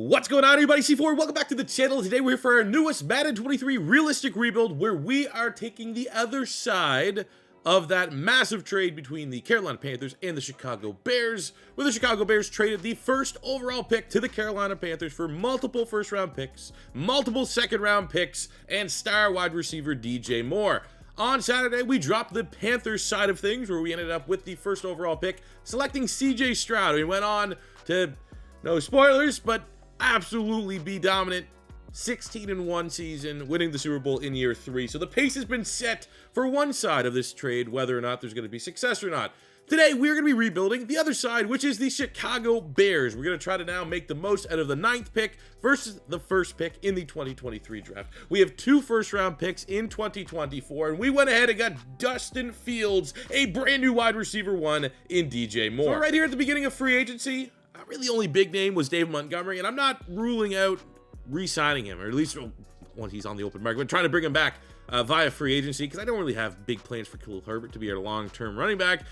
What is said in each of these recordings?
What's going on, everybody? C4, welcome back to the channel. Today we're here for our newest Madden 23 realistic rebuild, where we are taking the other side of that massive trade between the Carolina Panthers and the Chicago Bears, where the Chicago Bears traded the first overall pick to the Carolina Panthers for multiple first-round picks, multiple second-round picks, and star wide receiver DJ Moore. On Saturday, we dropped the Panthers side of things, where we ended up with the first overall pick, selecting CJ Stroud. We went on to, no spoilers, but absolutely be dominant. 16-1 season, winning the Super Bowl in year 3. So the pace has been set for one side of this trade, whether or not there's going to be success or not. Today, we're going to be rebuilding the other side, which is the Chicago Bears. We're going to try to now make the most out of the 9th pick versus the first pick in the 2023 draft. We have 2 first-round picks in 2024, and we went ahead and got Justin Fields, a brand new wide receiver 1 in DJ Moore. So right here at the beginning of free agency, really only big name was Dave Montgomery, and I'm not ruling out re-signing him, or at least once he's on the open market, but trying to bring him back via free agency, because I don't really have big plans for Khalil Herbert to be our long-term running back.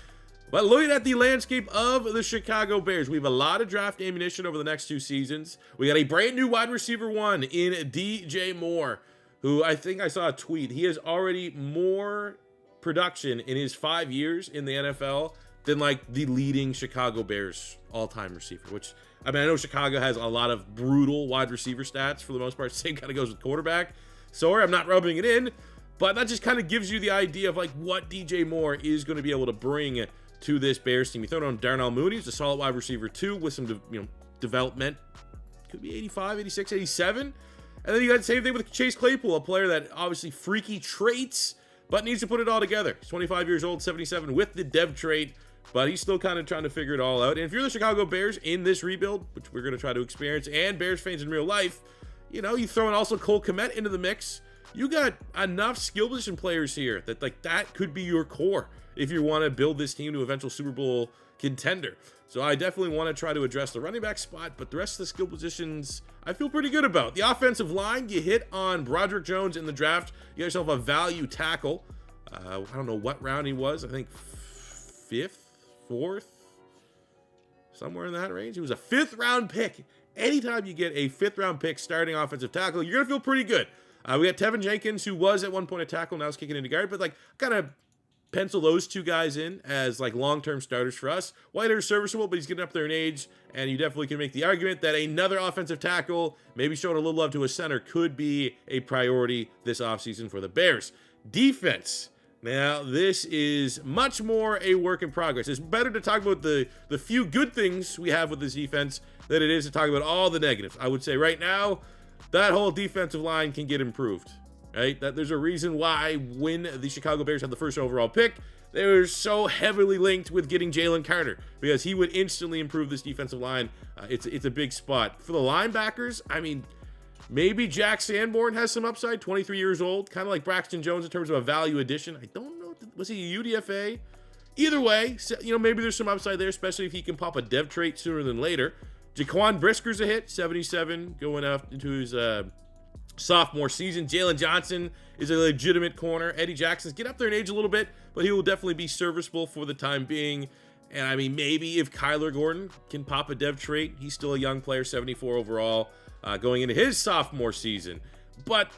But looking at the landscape of the Chicago Bears, we have a lot of draft ammunition over the next 2 seasons. We got a brand new wide receiver 1 in DJ Moore, who I think I saw a tweet. He has already more production in his 5 years in the NFL than like the leading Chicago Bears all-time receiver, which, I mean, I know Chicago has a lot of brutal wide receiver stats for the most part. Same kind of goes with quarterback. Sorry, I'm not rubbing it in, but that just kind of gives you the idea of like what DJ Moore is going to be able to bring to this Bears team. You throw it on Darnell Mooney, who's a solid wide receiver 2 with some, development. Could be 85, 86, 87. And then you got the same thing with Chase Claypool, a player that obviously freaky traits, but needs to put it all together. He's 25 years old, 77 with the dev trait, but he's still kind of trying to figure it all out. And if you're the Chicago Bears in this rebuild, which we're going to try to experience, and Bears fans in real life, you throw in also Cole Kmet into the mix. You got enough skill position players here that that could be your core if you want to build this team to eventual Super Bowl contender. So I definitely want to try to address the running back spot, but the rest of the skill positions I feel pretty good about. The offensive line, you hit on Broderick Jones in the draft. You got yourself a value tackle. I don't know what round he was. I think 5th, 4th, somewhere in that range. He was a 5th round pick. Anytime you get a 5th round pick starting offensive tackle, you're going to feel pretty good. We got Tevin Jenkins, who was at one point a tackle, now is kicking into guard, but kind of pencil those 2 guys in as long-term starters for us. Whitehair is serviceable, but he's getting up there in age, and you definitely can make the argument that another offensive tackle, maybe showing a little love to a center, could be a priority this offseason for the Bears. Defense. Now, this is much more a work in progress. It's better to talk about the few good things we have with this defense than it is to talk about all the negatives. I would say right now, that whole defensive line can get improved. Right? That there's a reason why when the Chicago Bears had the first overall pick, they were so heavily linked with getting Jalen Carter, because he would instantly improve this defensive line. It's a big spot. For the linebackers, I mean, maybe Jack Sanborn has some upside, 23 years old, kind of like Braxton Jones in terms of a value addition. I don't know, was he a UDFA? Either way, maybe there's some upside there, especially if he can pop a dev trait sooner than later. Jaquan Brisker's a hit, 77, going up into his sophomore season. Jalen Johnson is a legitimate corner. Eddie Jackson's get up there in age a little bit, but he will definitely be serviceable for the time being. And I mean, maybe if Kyler Gordon can pop a dev trait, he's still a young player, 74 overall, going into his sophomore season. But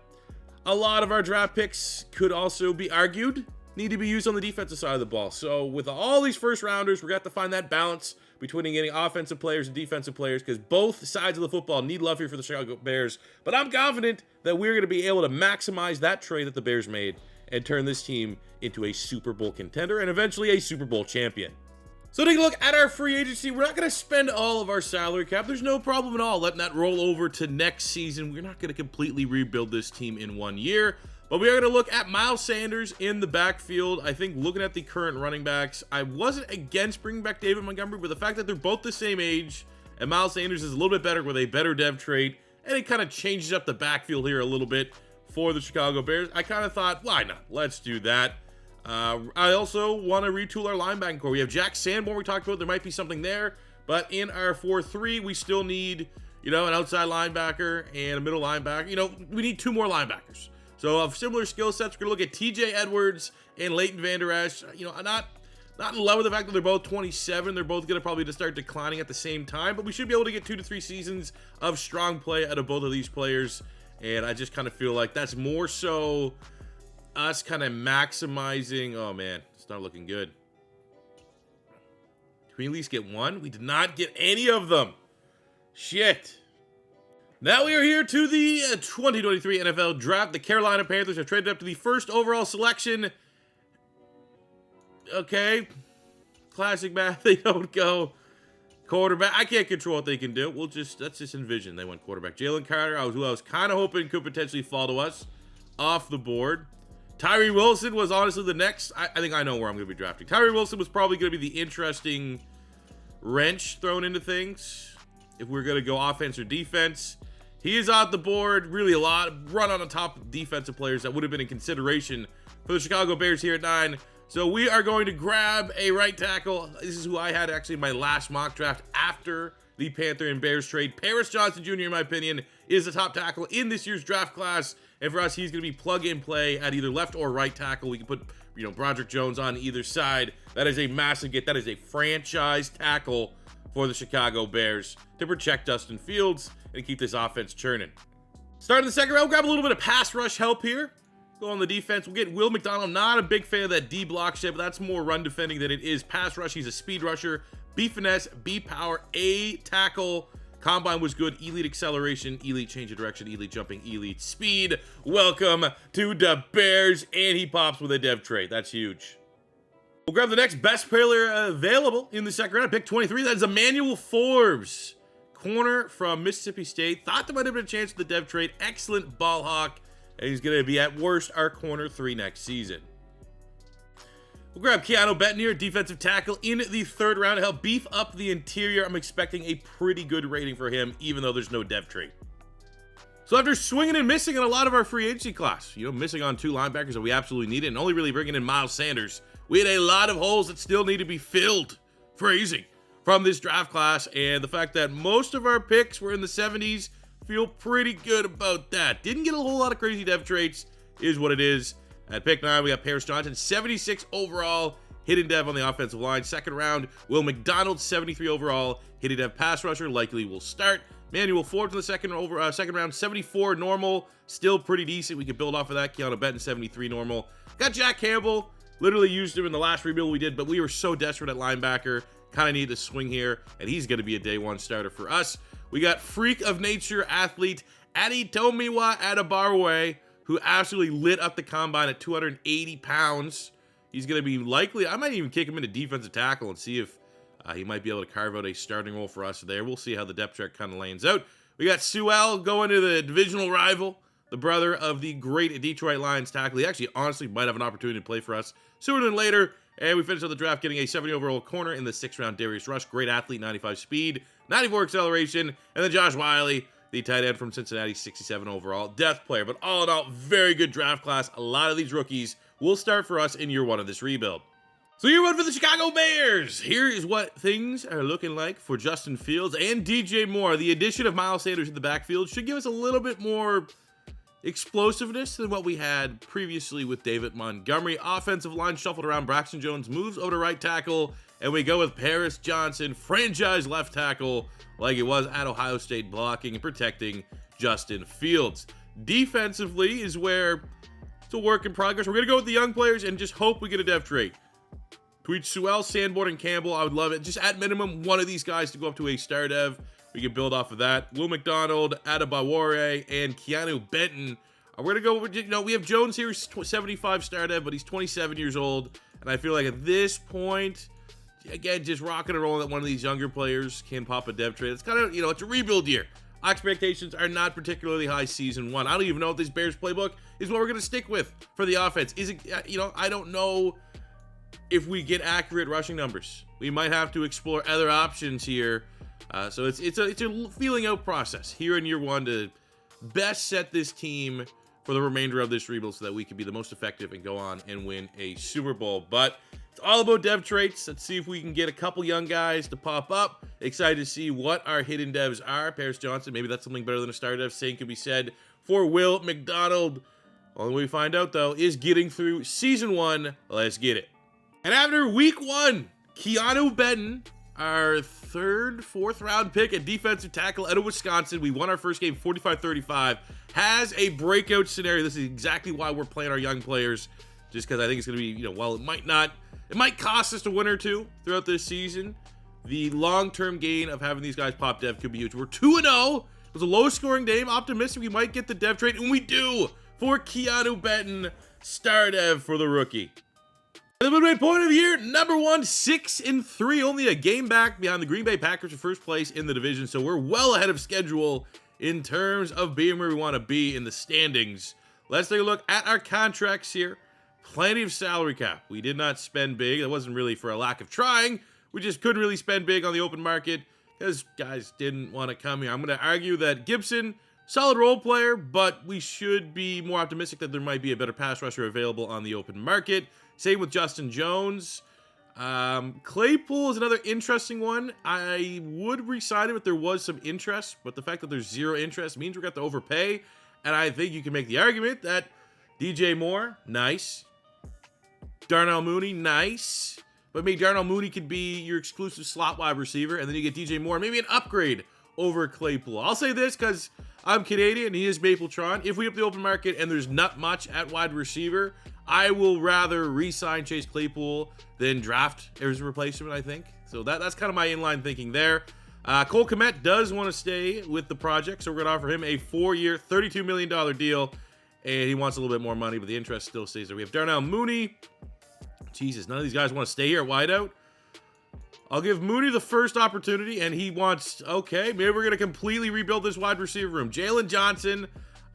a lot of our draft picks could also be argued need to be used on the defensive side of the ball. So with all these first rounders, we're going to have to find that balance between getting offensive players and defensive players, because both sides of the football need love here for the Chicago Bears. But I'm confident that we're going to be able to maximize that trade that the Bears made and turn this team into a Super Bowl contender and eventually a Super Bowl champion. So take a look at our free agency. We're not going to spend all of our salary cap. There's no problem at all letting that roll over to next season. We're not going to completely rebuild this team in 1 year. But we are going to look at Miles Sanders in the backfield. I think looking at the current running backs, I wasn't against bringing back David Montgomery, but the fact that they're both the same age, and Miles Sanders is a little bit better with a better dev trait, and it kind of changes up the backfield here a little bit for the Chicago Bears, I kind of thought, why not? Let's do that. I also want to retool our linebacking core. We have Jack Sanborn we talked about. There might be something there, but in our 4-3, we still need, an outside linebacker and a middle linebacker. We need 2 more linebackers. So of similar skill sets, we're going to look at TJ Edwards and Leighton Vander Esch. Not Not in love with the fact that they're both 27. They're both going to probably just start declining at the same time, but we should be able to get 2 to 3 seasons of strong play out of both of these players. And I just kind of feel like that's more so us kind of maximizing. Oh man, it's not looking good. Can we at least get one? We did not get any of them. Shit. Now we are here to the 2023 NFL Draft. The Carolina Panthers have traded up to the first overall selection. Okay. Classic math. They don't go quarterback. I can't control what they can do. Let's just envision they went quarterback. Jalen Carter, who I was kind of hoping could potentially fall to us off the board. Tyree Wilson was honestly the next. I think I know where I'm going to be drafting. Tyree Wilson was probably going to be the interesting wrench thrown into things if we're going to go offense or defense. He is off the board. Really a lot. Run on the top defensive players that would have been in consideration for the Chicago Bears here at 9. So we are going to grab a right tackle. This is who I had actually in my last mock draft after the Panther and Bears trade. Paris Johnson Jr., in my opinion, is the top tackle in this year's draft class. And for us, he's going to be plug and play at either left or right tackle. We can put, Broderick Jones on either side. That is a massive get. That is a franchise tackle for the Chicago Bears to protect Justin Fields and keep this offense churning. Starting the second round, we'll grab a little bit of pass rush help here. Go on the defense. We'll get Will McDonald. Not a big fan of that D block shit, but that's more run defending than it is pass rush. He's a speed rusher. B finesse, B power, A tackle. Combine was good. Elite acceleration, elite change of direction, elite jumping, elite speed. Welcome to the Bears. And he pops with a dev trait. That's huge. We'll grab the next best player available in the second round. Pick 23. That is Emmanuel Forbes. Corner from Mississippi State. Thought there might have been a chance with the dev trait. Excellent ball hawk. And he's going to be, at worst, our corner 3 next season. We'll grab Keanu Benton here, defensive tackle, in the third round to help beef up the interior. I'm expecting a pretty good rating for him, even though there's no dev trait. So after swinging and missing in a lot of our free agency class, missing on 2 linebackers that we absolutely needed, and only really bringing in Miles Sanders, we had a lot of holes that still need to be filled. Phrasing from this draft class, and the fact that most of our picks were in the 70s, feel pretty good about that. Didn't get a whole lot of crazy dev traits, is what it is. At pick 9, we got Paris Johnson, 76 overall, hidden dev on the offensive line. Second round, Will McDonald, 73 overall, hidden dev pass rusher, likely will start. Manuel Forbes in the second round, 74 normal, still pretty decent. We could build off of that. Keanu Benton, 73 normal. Got Jack Campbell, literally used him in the last rebuild we did, but we were so desperate at linebacker. Kind of need to swing here, and he's going to be a day 1 starter for us. We got freak of nature athlete Adetomiwa Adebawe, who absolutely lit up the combine at 280 pounds. He's going to be likely, I might even kick him into defensive tackle and see if he might be able to carve out a starting role for us there. We'll see how the depth chart kind of lands out. We got Sewell going to the divisional rival, the brother of the great Detroit Lions tackle. He actually honestly might have an opportunity to play for us sooner than later. And we finished out the draft getting a 70 overall corner in the 6th round, Darius Rush. Great athlete, 95 speed, 94 acceleration. And then Josh Wiley, the tight end from Cincinnati, 67 overall, depth player. But all in all, very good draft class. A lot of these rookies will start for us in year 1 of this rebuild. So year 1 for the Chicago Bears. Here is what things are looking like for Justin Fields and DJ Moore. The addition of Miles Sanders in the backfield should give us a little bit more explosiveness than what we had previously with David Montgomery. Offensive line shuffled around. Braxton Jones moves over to right tackle, and we go with Paris Johnson, franchise left tackle, like it was at Ohio State, blocking and protecting Justin Fields. Defensively is where it's a work in progress. We're going to go with the young players and just hope we get a dev trait. Tweet Sewell, Sanborn, and Campbell. I would love it. Just at minimum, one of these guys to go up to a star dev. We can build off of that. Will McDonald, Adebawe, and Keanu Benton. We're going to go with, we have Jones here, 75 star dev, but he's 27 years old. And I feel like at this point, again, just rocking and rolling that one of these younger players can pop a dev trait. It's kind of, it's a rebuild year. Expectations are not particularly high season 1. I don't even know if this Bears playbook is what we're going to stick with for the offense. Is it, I don't know if we get accurate rushing numbers. We might have to explore other options here. So it's a feeling out process here in year 1 to best set this team for the remainder of this rebuild so that we can be the most effective and go on and win a Super Bowl. But it's all about dev traits. Let's see if we can get a couple young guys to pop up. Excited to see what our hidden devs are. Paris Johnson, maybe that's something better than a star dev. Same could be said for Will McDonald. Only way we find out, though, is getting through season 1. Let's get it. And after week 1, Keanu Benton, our fourth round pick at defensive tackle out of Wisconsin, we won our first game 45-35, has a breakout scenario. This is exactly why we're playing our young players, just because I think it's going to be, while it might cost us a win or two throughout this season, the long-term gain of having these guys pop dev could be huge. We're 2-0. It was a low-scoring game. Optimistic we might get the dev trade, and we do for Keanu Benton, star dev for the rookie. The midway point of the year, number 1, 6-3, only a game back behind the Green Bay Packers for first place in the division, so we're well ahead of schedule in terms of being where we want to be in the standings. Let's take a look at our contracts here. Plenty of salary cap. We did not spend big. That wasn't really for a lack of trying. We just couldn't really spend big on the open market because guys didn't want to come here. I'm going to argue that Gibson, solid role player, but we should be more optimistic that there might be a better pass rusher available on the open market. Same with Justin Jones. Claypool is another interesting one. I would re-sign him if there was some interest, but the fact that there's zero interest means we're going to overpay. And I think you can make the argument that DJ Moore, nice. Darnell Mooney, nice. But maybe Darnell Mooney could be your exclusive slot wide receiver, and then you get DJ Moore, maybe an upgrade over Claypool. I'll say this because I'm Canadian, he is Mapletron. If we up the open market and there's not much at wide receiver, I will rather re-sign Chase Claypool than draft as a replacement, I think. So that's kind of my inline thinking there. Cole Kmet does want to stay with the project, so we're going to offer him a 4-year, $32 million deal, and he wants a little bit more money, but the interest still stays there. We have Darnell Mooney. Jesus, none of these guys want to stay here at wideout. I'll give Mooney the first opportunity, and he wants, okay, maybe we're going to completely rebuild this wide receiver room. Jalen Johnson,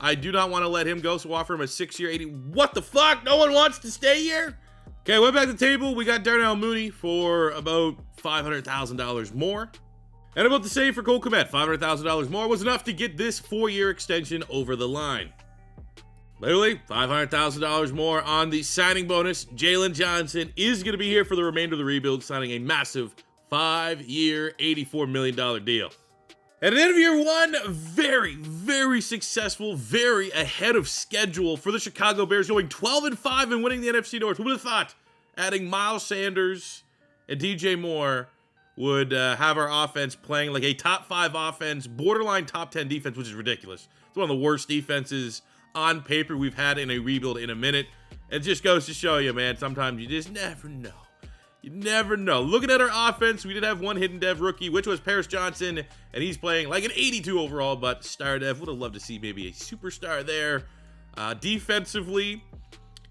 I do not want to let him go, so offer him a 6-year, $80. What the fuck? No one wants to stay here? Okay, went back to the table. We got Darnell Mooney for about $500,000 more. And about the same for Cole Kmet. $500,000 more was enough to get this 4-year extension over the line. Literally, $500,000 more on the signing bonus. Jalen Johnson is going to be here for the remainder of the rebuild, signing a massive 5-year, $84 million deal. And at the end of year 1, very, very successful, very ahead of schedule for the Chicago Bears, going 12-5 and winning the NFC North. Who would have thought adding Miles Sanders and DJ Moore would have our offense playing like a top 5 offense, borderline top 10 defense, which is ridiculous. It's one of the worst defenses on paper we've had in a rebuild in a minute. It just goes to show you, man, sometimes you just never know. You never know. Looking at our offense, we did have one hidden dev rookie, which was Paris Johnson, and he's playing like an 82 overall, but star dev. Would have loved to see maybe a superstar there. Defensively,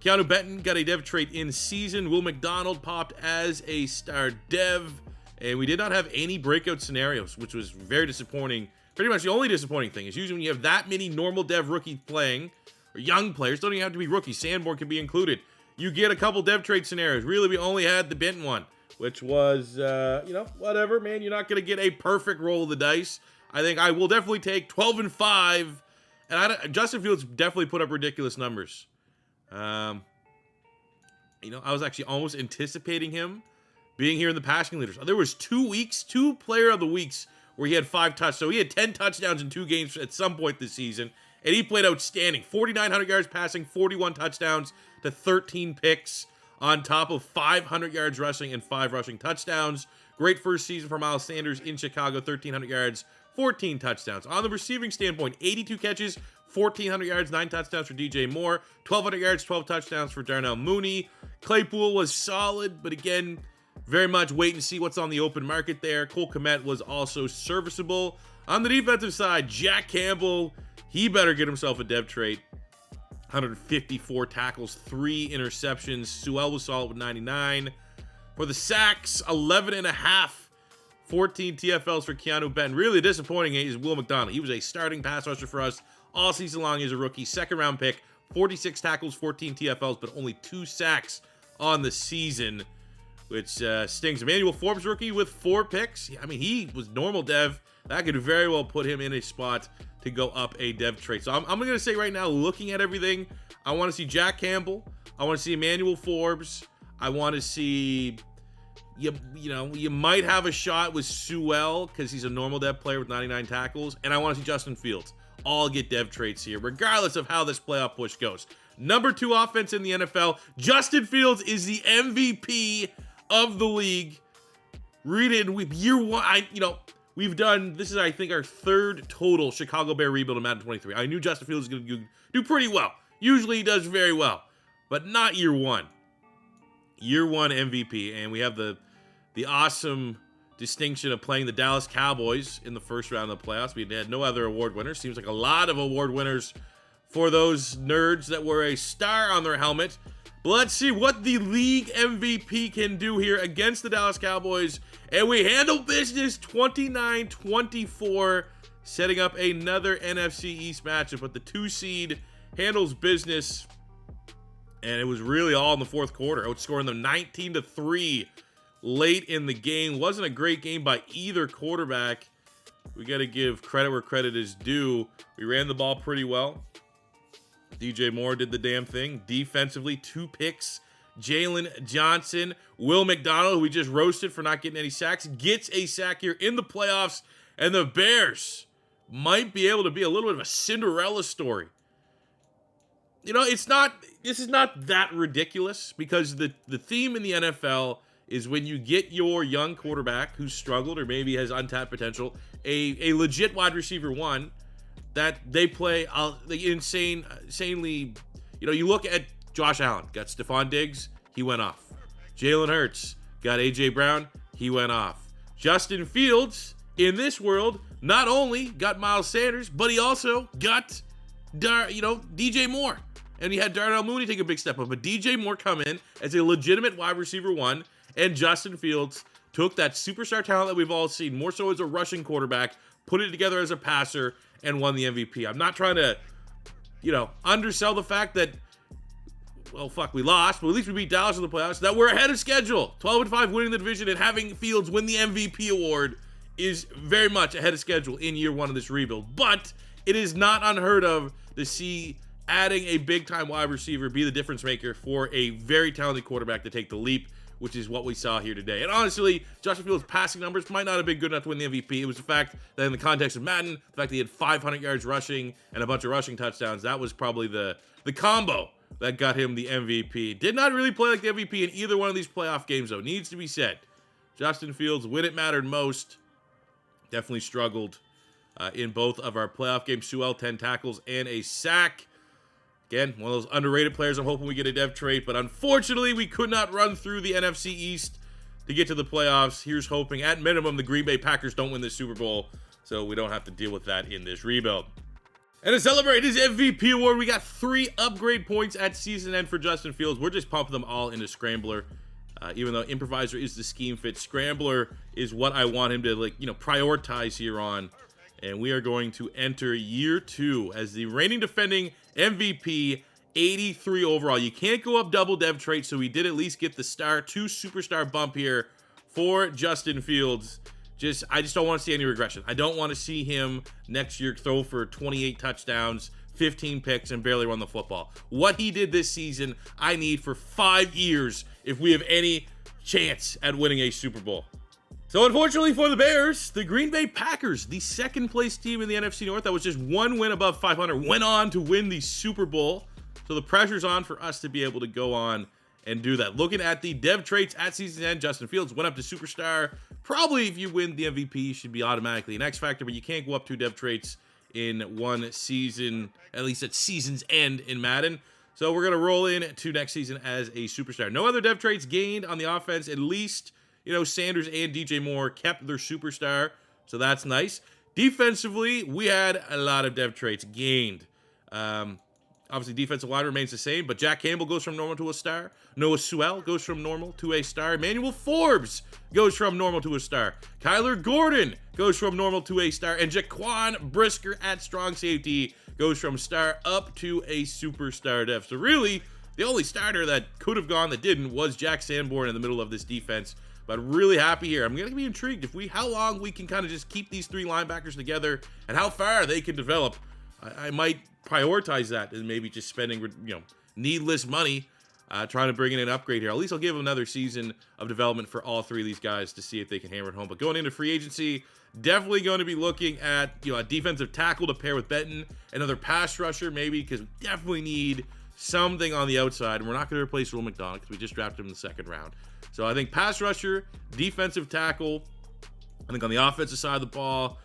Keanu Benton got a dev trait in season. Will McDonald popped as a star dev, and we did not have any breakout scenarios, which was very disappointing. Pretty much the only disappointing thing is usually when you have that many normal dev rookies playing, or young players, don't even have to be rookies, Sanborn can be included. You get a couple dev trade scenarios. Really, we only had the Benton one, which was, whatever, man. You're not going to get a perfect roll of the dice. I think I will definitely take 12-5, and Justin Fields definitely put up ridiculous numbers. I was actually almost anticipating him being here in the passing leaders. There was 2 weeks, 2 player of the weeks where he had 5 touchdowns. So he had 10 touchdowns in 2 games at some point this season, and he played outstanding. 4,900 yards passing, 41 touchdowns to 13 picks on top of 500 yards rushing and 5 rushing touchdowns. Great first season for Miles Sanders in Chicago, 1,300 yards, 14 touchdowns. On the receiving standpoint, 82 catches, 1,400 yards, 9 touchdowns for DJ Moore, 1,200 yards, 12 touchdowns for Darnell Mooney. Claypool was solid, but again, very much wait and see what's on the open market there. Cole Kmet was also serviceable. On the defensive side, Jack Campbell, he better get himself a dev trait. 154 tackles, 3 interceptions. Sewell was solid with 99. For the sacks, 11.5. 14 TFLs for Keanu Benton. Really disappointing is Will McDonald. He was a starting pass rusher for us all season long as a rookie. 2nd round pick, 46 tackles, 14 TFLs, but only 2 sacks on the season, which stings. Emmanuel Forbes rookie with 4 picks. I mean, he was normal dev. That could very well put him in a spot to go up a dev trait. So I'm going to say right now, looking at everything, I want to see Jack Campbell. I want to see Emmanuel Forbes. I want to see, you might have a shot with Sewell because he's a normal dev player with 99 tackles. And I want to see Justin Fields. all get dev traits here, regardless of how this playoff push goes. Number 2 offense in the NFL. Justin Fields is the MVP of the league. Read it with year 1. We've done, this is, I think, our 3rd total Chicago Bear rebuild in Madden 23. I knew Justin Fields was going to do pretty well. Usually he does very well, but not year 1. Year 1 MVP, and we have the awesome distinction of playing the Dallas Cowboys in the first round of the playoffs. We had no other award winners. Seems like a lot of award winners for those nerds that wear a star on their helmet. But let's see what the league MVP can do here against the Dallas Cowboys. And we handle business 29-24, setting up another NFC East matchup. But the 2 seed handles business. And it was really all in the 4th quarter, outscoring them 19-3 late in the game. Wasn't a great game by either quarterback. We got to give credit where credit is due. We ran the ball pretty well. DJ Moore did the damn thing. Defensively, 2 picks. Jalen Johnson, Will McDonald, who we just roasted for not getting any sacks, gets a sack here in the playoffs. And the Bears might be able to be a little bit of a Cinderella story. This is not that ridiculous, because the theme in the NFL is when you get your young quarterback who's struggled or maybe has untapped potential, a legit wide receiver 1, that they play insanely. You look at Josh Allen, got Stephon Diggs, he went off. Jalen Hurts got A.J. Brown, he went off. Justin Fields, in this world, not only got Miles Sanders, but he also got, DJ Moore. And he had Darnell Mooney take a big step up. But DJ Moore come in as a legitimate wide receiver 1, and Justin Fields took that superstar talent that we've all seen, more so as a rushing quarterback, put it together as a passer, and won the MVP. I'm not trying to, undersell the fact that, we lost, but at least we beat Dallas in the playoffs, that we're ahead of schedule. 12-5 winning the division and having Fields win the MVP award is very much ahead of schedule in year 1 of this rebuild. But it is not unheard of to see adding a big-time wide receiver be the difference maker for a very talented quarterback to take the leap, which is what we saw here today. And honestly, Justin Fields' passing numbers might not have been good enough to win the MVP. It was the fact that in the context of Madden, the fact that he had 500 yards rushing and a bunch of rushing touchdowns, that was probably the combo that got him the MVP. Did not really play like the MVP in either one of these playoff games, though. Needs to be said. Justin Fields, when it mattered most, definitely struggled in both of our playoff games. Sewell, 10 tackles and a sack. Again, one of those underrated players. I'm hoping we get a dev trait, but unfortunately, we could not run through the NFC East to get to the playoffs. Here's hoping, at minimum, the Green Bay Packers don't win this Super Bowl, so we don't have to deal with that in this rebuild. And to celebrate his MVP award, we got 3 upgrade points at season end for Justin Fields. We're just pumping them all into Scrambler. Even though Improviser is the scheme fit, Scrambler is what I want him to prioritize here on. And we are going to enter year 2 as the reigning defending MVP, 83 overall. You can't go up double dev trait, so we did at least get the 2 superstar bump here for Justin Fields. I just don't want to see any regression. I don't want to see him next year throw for 28 touchdowns, 15 picks, and barely run the football. What he did this season, I need for 5 years if we have any chance at winning a Super Bowl. So unfortunately for the Bears, the Green Bay Packers, the 2nd place team in the NFC North that was just 1 win above 500, went on to win the Super Bowl. So the pressure's on for us to be able to go on and do that. Looking at the dev traits at season end, Justin Fields went up to superstar. Probably if you win the MVP, you should be automatically an X Factor, but you can't go up 2 dev traits in 1 season, at least at season's end in Madden. So we're going to roll in to next season as a superstar. No other dev traits gained on the offense, at least. Sanders and DJ Moore kept their superstar, so that's nice. Defensively, we had a lot of dev traits gained. Obviously, defensive line remains the same, but Jack Campbell goes from normal to a star. Noah Sewell goes from normal to a star. Emmanuel Forbes goes from normal to a star. Kyler Gordon goes from normal to a star. And Jaquan Brisker at strong safety goes from star up to a superstar dev. So really, the only starter that could have gone that didn't was Jack Sanborn in the middle of this defense. But really happy here. I'm going to be intrigued how long we can kind of just keep these 3 linebackers together and how far they can develop. I might prioritize that and maybe just spending, needless money trying to bring in an upgrade here. At least I'll give them another season of development for all three of these guys to see if they can hammer it home. But going into free agency, definitely going to be looking at, a defensive tackle to pair with Benton, another pass rusher maybe, because we definitely need something on the outside. And we're not going to replace Will McDonald because we just drafted him in the second round. So I think pass rusher, defensive tackle. I think on the offensive side of the ball,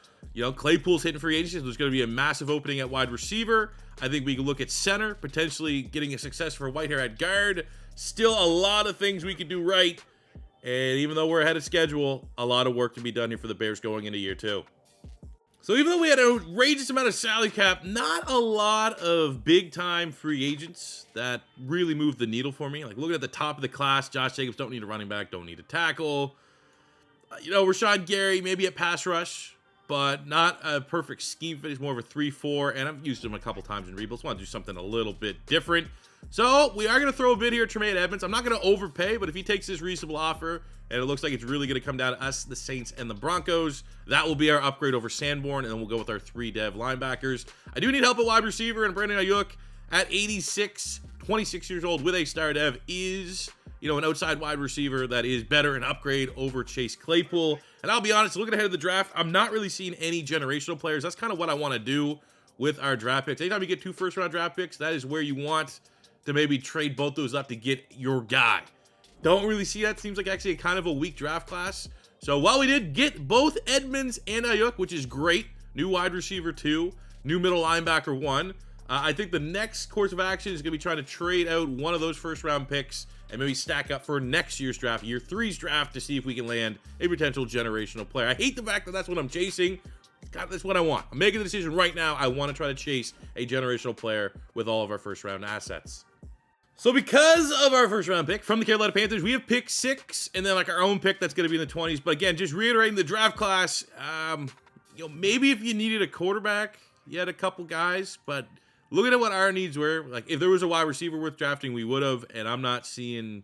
Claypool's hitting free agency. So there's going to be a massive opening at wide receiver. I think we can look at center, potentially getting a success for Whitehair at guard. Still a lot of things we could do right. And even though we're ahead of schedule, a lot of work to be done here for the Bears going into year 2. So even though we had an outrageous amount of salary cap, not a lot of big-time free agents that really moved the needle for me. Like looking at the top of the class, Josh Jacobs, don't need a running back, don't need a tackle. Rashad Gary, maybe a pass rush, but not a perfect scheme fit. He's more of a 3-4, and I've used him a couple times in rebuilds. Want to do something a little bit different. So we are going to throw a bid here at Tremaine Edmonds. I'm not going to overpay, but if he takes this reasonable offer, and it looks like it's really going to come down to us, the Saints, and the Broncos, that will be our upgrade over Sanborn, and then we'll go with our 3 dev linebackers. I do need help at wide receiver, and Brandon Ayuk at 86, 26 years old with a star dev is, an outside wide receiver that is better, an upgrade over Chase Claypool. And I'll be honest, looking ahead of the draft, I'm not really seeing any generational players. That's kind of what I want to do with our draft picks. Anytime you get 2 first-round draft picks, that is where you want to maybe trade both those up to get your guy. Don't really see that. Seems like actually a kind of a weak draft class. So while we did get both Edmonds and Ayuk, which is great, new wide receiver 2, new middle linebacker 1, I think the next course of action is going to be trying to trade out one of those first-round picks and maybe stack up for next year's draft, year 3's draft, to see if we can land a potential generational player. I hate the fact that that's what I'm chasing. God, that's what I want. I'm making the decision right now. I want to try to chase a generational player with all of our first-round assets. So because of our first-round pick from the Carolina Panthers, we have pick 6, and then our own pick that's going to be in the 20s. But again, just reiterating the draft class, maybe if you needed a quarterback, you had a couple guys, but looking at what our needs were, if there was a wide receiver worth drafting, we would have, and I'm not seeing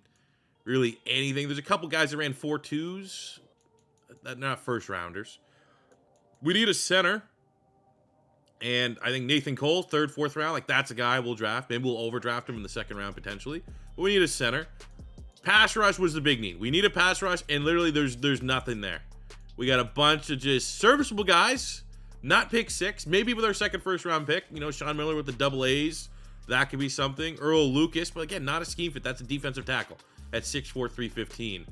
really anything. There's a couple guys that ran 4.2s, that not first-rounders. We need a center, and I think Nathan Cole, 3rd, 4th round, that's a guy we'll draft. Maybe we'll overdraft him in the 2nd round potentially, but we need a center. Pass rush was the big need. We need a pass rush, and literally there's nothing there. We got a bunch of just serviceable guys. Not pick 6, maybe with our second first-round pick. Sean Miller with the double A's. That could be something. Earl Lucas, but again, not a scheme fit. That's a defensive tackle at 6'4", 315.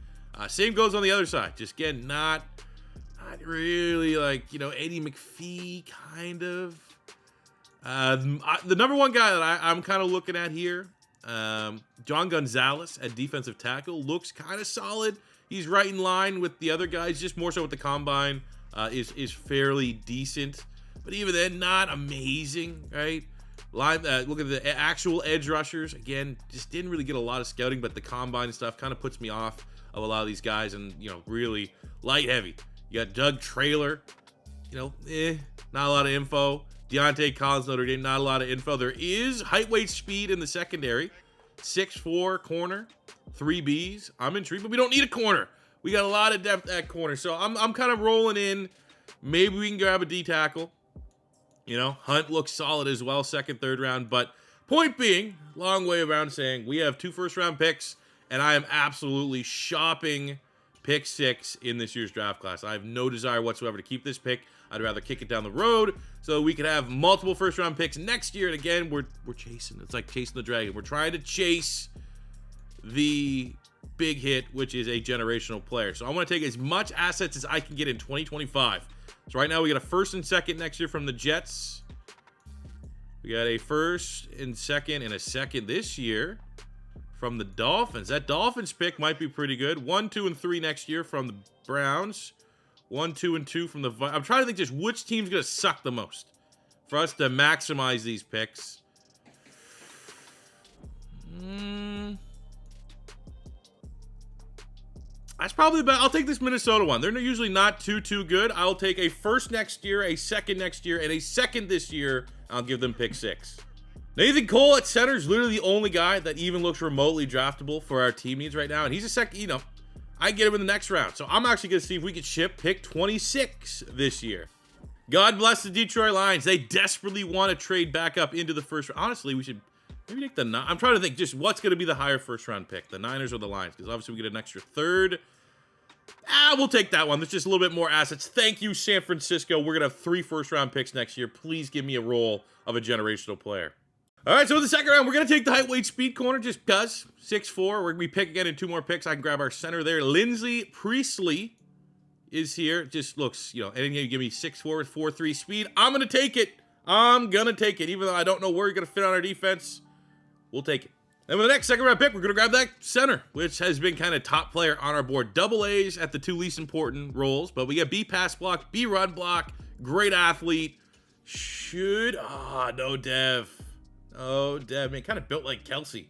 Same goes on the other side. Just, again, not really Eddie McPhee, kind of. The number one guy that I'm kind of looking at here, John Gonzalez at defensive tackle, looks kind of solid. He's right in line with the other guys, just more so with the combine. Is fairly decent, but even then, not amazing, right? Look at the actual edge rushers. Again, just didn't really get a lot of scouting, but the combine stuff kind of puts me off of a lot of these guys, and really light heavy. You got Doug Traylor, not a lot of info. Deontay Collins, Notre Dame, not a lot of info. There is height, weight, speed in the secondary. 6'4" corner, 3 Bs. I'm intrigued, but we don't need a corner. We got a lot of depth at corner, so I'm kind of rolling in. Maybe we can grab a D tackle. Hunt looks solid as well, 2nd, 3rd round. But point being, long way around saying we have 2 first-round picks, and I am absolutely shopping pick 6 in this year's draft class. I have no desire whatsoever to keep this pick. I'd rather kick it down the road so we could have multiple first-round picks next year. And again, we're chasing. It's like chasing the dragon. We're trying to chase the big hit, which is a generational player. So I want to take as much assets as I can get in 2025. So right now we got a 1st and 2nd next year from the Jets. We got a 1st and 2nd and a 2nd this year from the Dolphins. That Dolphins pick might be pretty good. 1, 2, and 3 next year from the Browns. 1, 2, and 2 from the I'm trying to think just which team's going to suck the most for us to maximize these picks. That's probably about. I'll take this Minnesota one. They're usually not too good. I'll take a 1st next year, a 2nd next year, and a 2nd this year. I'll give them pick 6. Nathan Cole at center is literally the only guy that even looks remotely draftable for our team needs right now. And he's a second, I get him in the next round. So I'm actually going to see if we can ship pick 26 this year. God bless the Detroit Lions. They desperately want to trade back up into the 1st round. Honestly, we should Maybe take the I'm trying to think just what's going to be the higher first-round pick, the Niners or the Lions, because obviously we get an extra third. We'll take that one. There's just a little bit more assets. Thank you, San Francisco. We're going to have 3 first-round picks next year. Please give me a role of a generational player. All right, so in the second round, we're going to take the height, weight, speed corner just because. 6'4". We're going to be pick again in 2 more picks. I can grab our center there. Lindsey Priestley is here. Just looks, anything you give me 6'4" with 4.3 speed. I'm going to take it. I'm going to take it. Even though I don't know where you're going to fit on our defense, we'll take it. And with the next second round pick, we're going to grab that center, which has been kind of top player on our board. Double A's at the 2 least important roles, but we got B pass block, B run block, great athlete. No Dev. Oh, Dev, man, kind of built like Kelsey.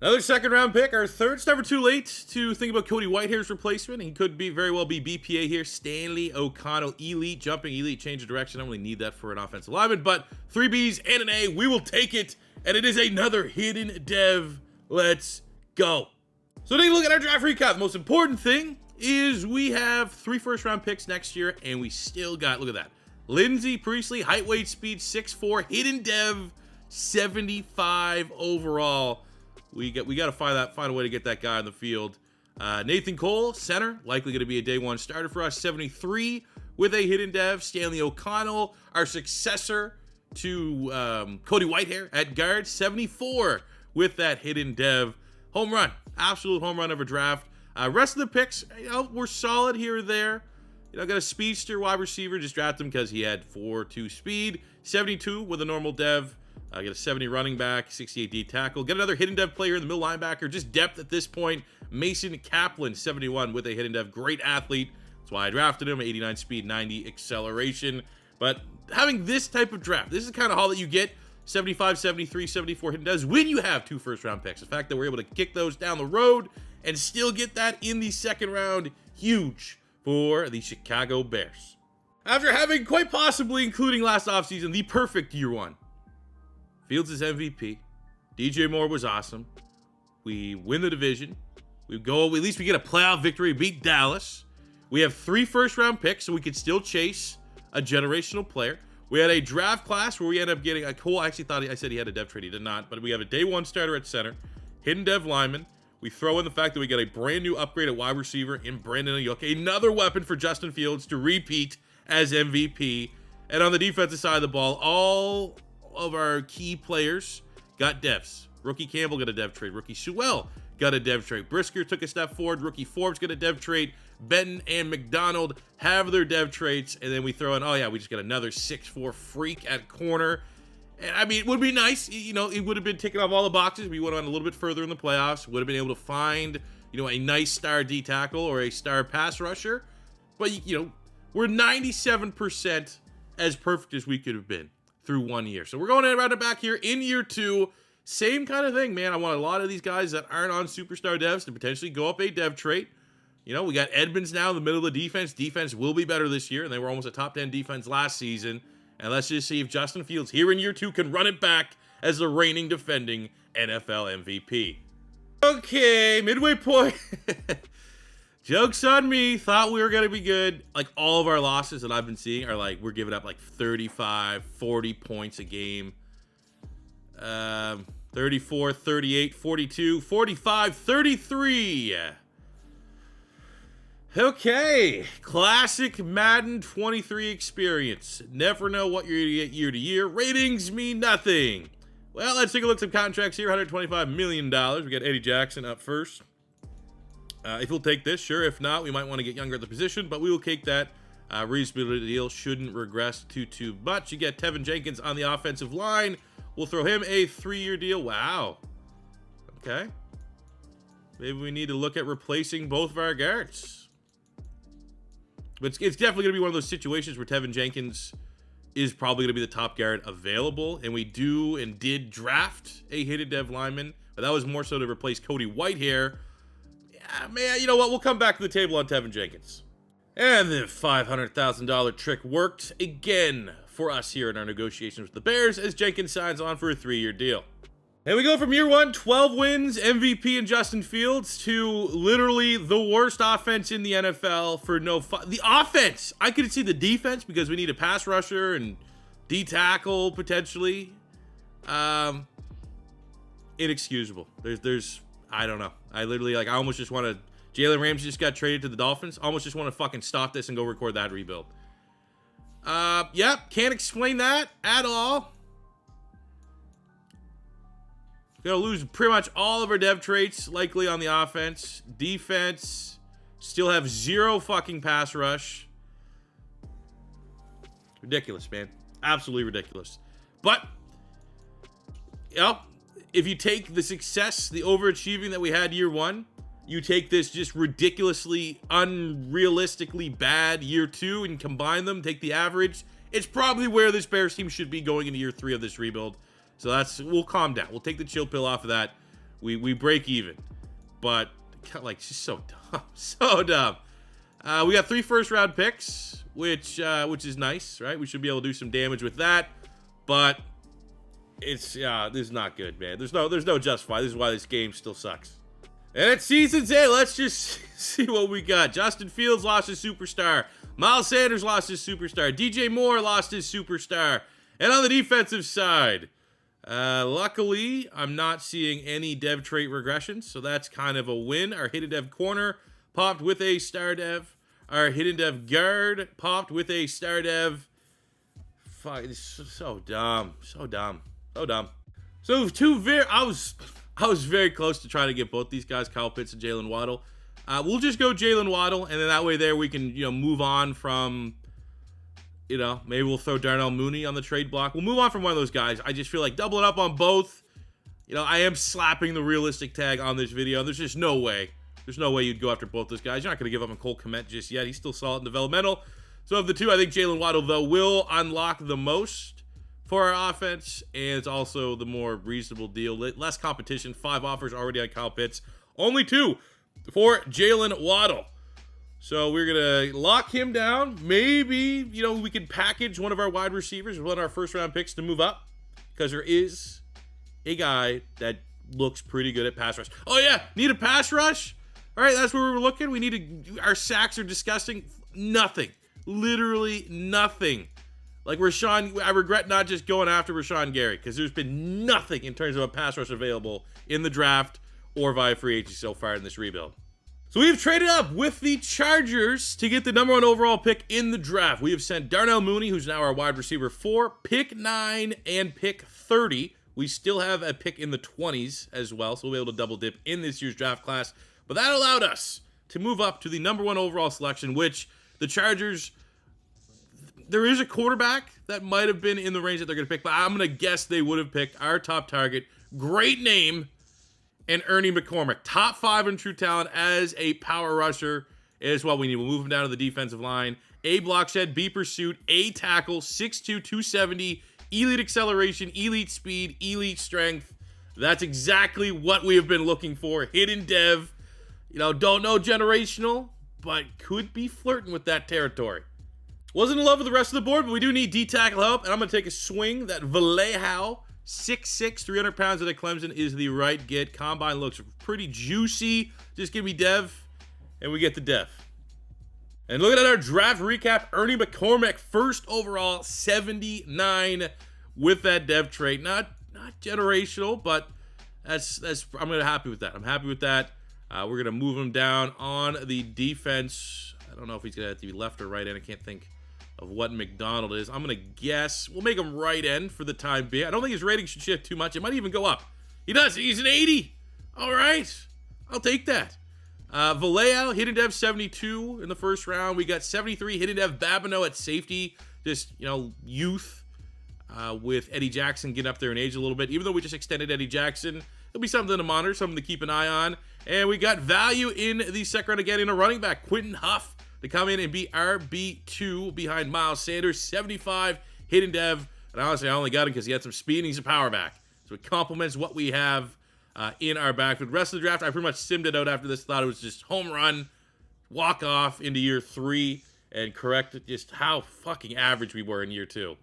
Another second round pick, our third. It's never too late to think about Cody Whitehair's replacement. He could very well be BPA here. Stanley O'Connell, elite, jumping elite, change of direction. I don't really need that for an offensive lineman, but 3 B's and an A, we will take it. And it is another hidden dev. Let's go. So taking a look at our draft recap. The most important thing is we have 3 first-round picks next year, and we still got, look at that, Lindsey Priestley, height, weight, speed, 6'4", hidden dev, 75 overall. We got to find a way to get that guy on the field. Nathan Cole, center, likely going to be a day 1 starter for us, 73 with a hidden dev. Stanley O'Connell, our successor to Cody Whitehair at guard, 74 with that hidden dev. Home run, absolute home run of a draft. Rest of the picks, were solid here or there. Got a speedster wide receiver, just draft him because he had 4.2 speed. 72 with a normal dev. Get a 70 running back, 68 D tackle. Get another hidden dev player in the middle linebacker, just depth at this point. Mason Kaplan, 71 with a hidden dev, great athlete. That's why I drafted him, 89 speed, 90 acceleration. But having this type of draft, this is kind of all that you get, 75, 73, 74 hidden devs when you have 2 first-round picks. The fact that we're able to kick those down the road and still get that in the second round, huge for the Chicago Bears. After having quite possibly, including last offseason, the perfect year 1. Fields is MVP. DJ Moore was awesome. We win the division. At least we get a playoff victory, beat Dallas. We have 3 first-round picks, so we could still chase a generational player. We had a draft class where we ended up getting a Cole. I actually thought I said he had a dev trade. He did not, but we have a day 1 starter at center, hidden dev lineman. We throw in the fact that we got a brand new upgrade at wide receiver in Brandon Ayuk, another weapon for Justin Fields to repeat as MVP. And on the defensive side of the ball, all of our key players got devs. Rookie Campbell got a dev trade. Rookie Sewell got a dev trade. Brisker took a step forward. Rookie Forbes got a dev trade. Benton and McDonald have their dev traits. And then we throw in, we just got another 6'4" freak at corner. And I mean, it would be nice, it would have been ticking off all the boxes. We would have went a little bit further in the playoffs. Would have been able to find, a nice star D tackle or a star pass rusher. But, we're 97% as perfect as we could have been through 1 year. So we're going around the back here in year 2. Same kind of thing, man. I want a lot of these guys that aren't on superstar devs to potentially go up a dev trait. We got Edmonds now in the middle of the defense. Defense will be better this year, and they were almost a top 10 defense last season. And let's just see if Justin Fields here in year 2 can run it back as the reigning defending NFL MVP. Okay, midway point. Joke's on me. Thought we were going to be good. Like, all of our losses that I've been seeing are we're giving up 35, 40 points a game. 34, 38, 42, 45, 33. Okay, classic Madden 23 experience. Never know what you're going to get year to year. Ratings mean nothing. Well, let's take a look at some contracts here. $125 million. We got Eddie Jackson up first. If we'll take this, sure. If not, we might want to get younger at the position, but we will take that. Reasonable deal. Shouldn't regress too much. You get Tevin Jenkins on the offensive line. We'll throw him a 3-year deal. Wow. Okay. Maybe we need to look at replacing both of our guards. But it's definitely going to be one of those situations where Tevin Jenkins is probably going to be the top guard available. And we did draft a hidden dev lineman. But that was more so to replace Cody Whitehair. Yeah, man, you know what? We'll come back to the table on Tevin Jenkins. And the $500,000 trick worked again for us here in our negotiations with the Bears as Jenkins signs on for a 3-year deal. And we go from year 1, 12 wins, MVP and Justin Fields, to literally the worst offense in the NFL for no fun. The offense! I could see the defense because we need a pass rusher and D tackle potentially. inexcusable. There's I don't know. I literally, like, I almost just want to. Jalen Ramsey just got traded to the Dolphins. Almost just want to fucking stop this and go record that rebuild. Yeah, can't explain that at all. Gonna lose pretty much all of our dev traits, likely on the offense. Defense, still have 0 fucking pass rush. Ridiculous, man. Absolutely ridiculous. But, you know, if you take the success, the overachieving that we had year 1, you take this just ridiculously, unrealistically bad year 2 and combine them, take the average, it's probably where this Bears team should be going into year 3 of this rebuild. So we'll calm down. We'll take the chill pill off of that. We break even. But, like, just so dumb. So dumb. We got 3 first-round picks, which is nice, right? We should be able to do some damage with that. But this is not good, man. There's no justify. This is why this game still sucks. And it's season 8. Let's just see what we got. Justin Fields lost his superstar. Miles Sanders lost his superstar. DJ Moore lost his superstar. And on the defensive side, luckily, I'm not seeing any dev trait regressions, so that's kind of a win. Our hidden dev corner popped with a star dev. Our hidden dev guard popped with a star dev. Fuck, it's so dumb. So dumb. So dumb. So I was very close to trying to get both these guys, Kyle Pitts and Jalen Waddle. We'll just go Jalen Waddle, and then that way there we can, move on from, maybe we'll throw Darnell Mooney on the trade block. We'll move on from one of those guys. I just feel like double it up on both. I am slapping the realistic tag on this video. There's just no way. There's no way you'd go after both those guys. You're not going to give up on Cole Kmet just yet. He's still solid and developmental. So of the two, I think Jalen Waddle, though, will unlock the most for our offense, and it's also the more reasonable deal. Less competition. 5 offers already on Kyle Pitts. Only 2 for Jalen Waddle. So we're going to lock him down. Maybe, we can package one of our wide receivers, one of our first-round picks to move up, because there is a guy that looks pretty good at pass rush. Oh, yeah, need a pass rush? All right, that's where we were looking. Our sacks are disgusting. Nothing. Literally nothing. Like I regret not just going after Rashawn Gary, because there's been nothing in terms of a pass rush available in the draft or via free agency so far in this rebuild. So we have traded up with the Chargers to get the #1 overall pick in the draft. We have sent Darnell Mooney, who's now our wide receiver 4, pick 9, and pick 30. We still have a pick in the 20s as well, so we'll be able to double dip in this year's draft class. But that allowed us to move up to the #1 overall selection, which the Chargers, there is a quarterback that might have been in the range that they're going to pick, but I'm going to guess they would have picked our top target, great name, and Ernie McCormick. Top 5 in true talent as a power rusher is what we need. We'll move him down to the defensive line. A block shed, B pursuit, A tackle, 6'2", 270, elite acceleration, elite speed, elite strength. That's exactly what we have been looking for. Hidden dev. Don't know generational, but could be flirting with that territory. Wasn't in love with the rest of the board, but we do need D-tackle help, and I'm going to take a swing that Vallejo, 6'6", 300 pounds at Clemson, is the right get. Combine looks pretty juicy. Just give me dev, and we get the dev. And looking at our draft recap, Ernie McCormick, first overall, 79 with that dev trait. Not generational, but that's I'm happy with that. I'm happy with that. We're going to move him down on the defense. I don't know if he's going to have to be left or right end. I can't think of what McDonald is. I'm going to guess we'll make him right end for the time being. I don't think his rating should shift too much. It might even go up. He does. He's an 80. All right. I'll take that. Vallejo, hidden dev 72 in the first round. We got 73 hidden dev Babineau at safety. Just, youth with Eddie Jackson getting up there in age a little bit. Even though we just extended Eddie Jackson, it'll be something to monitor, something to keep an eye on. And we got value in the second round again in a running back, Quentin Huff, to come in and be RB2 behind Miles Sanders, 75 hidden dev. And honestly, I only got him because he had some speed and he's a power back. So it complements what we have in our backfield. The rest of the draft, I pretty much simmed it out after this. Thought it was just home run, walk off into year 3, and correct just how fucking average we were in year 2.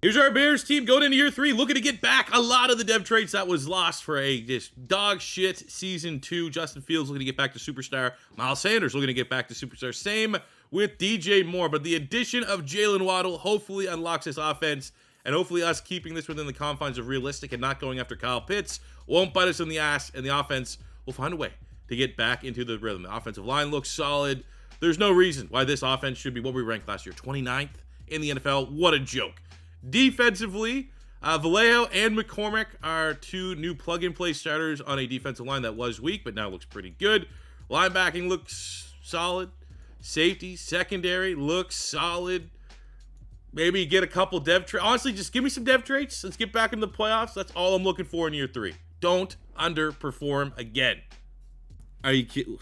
Here's our Bears team going into year 3, looking to get back a lot of the dev traits that was lost for a just dog shit season 2. Justin Fields looking to get back to superstar. Miles Sanders looking to get back to superstar. Same with DJ Moore, but the addition of Jalen Waddle hopefully unlocks this offense and hopefully us keeping this within the confines of realistic and not going after Kyle Pitts won't bite us in the ass, and the offense will find a way to get back into the rhythm. The offensive line looks solid. There's no reason why this offense should be what we ranked last year, 29th in the NFL. What a joke. Defensively, Vallejo and McCormick are two new plug-and-play starters on a defensive line that was weak, but now looks pretty good. Linebacking looks solid. Safety, secondary looks solid. Maybe get a couple dev traits. Honestly, just give me some dev traits. Let's get back into the playoffs. That's all I'm looking for in year 3. Don't underperform again. Are you kidding?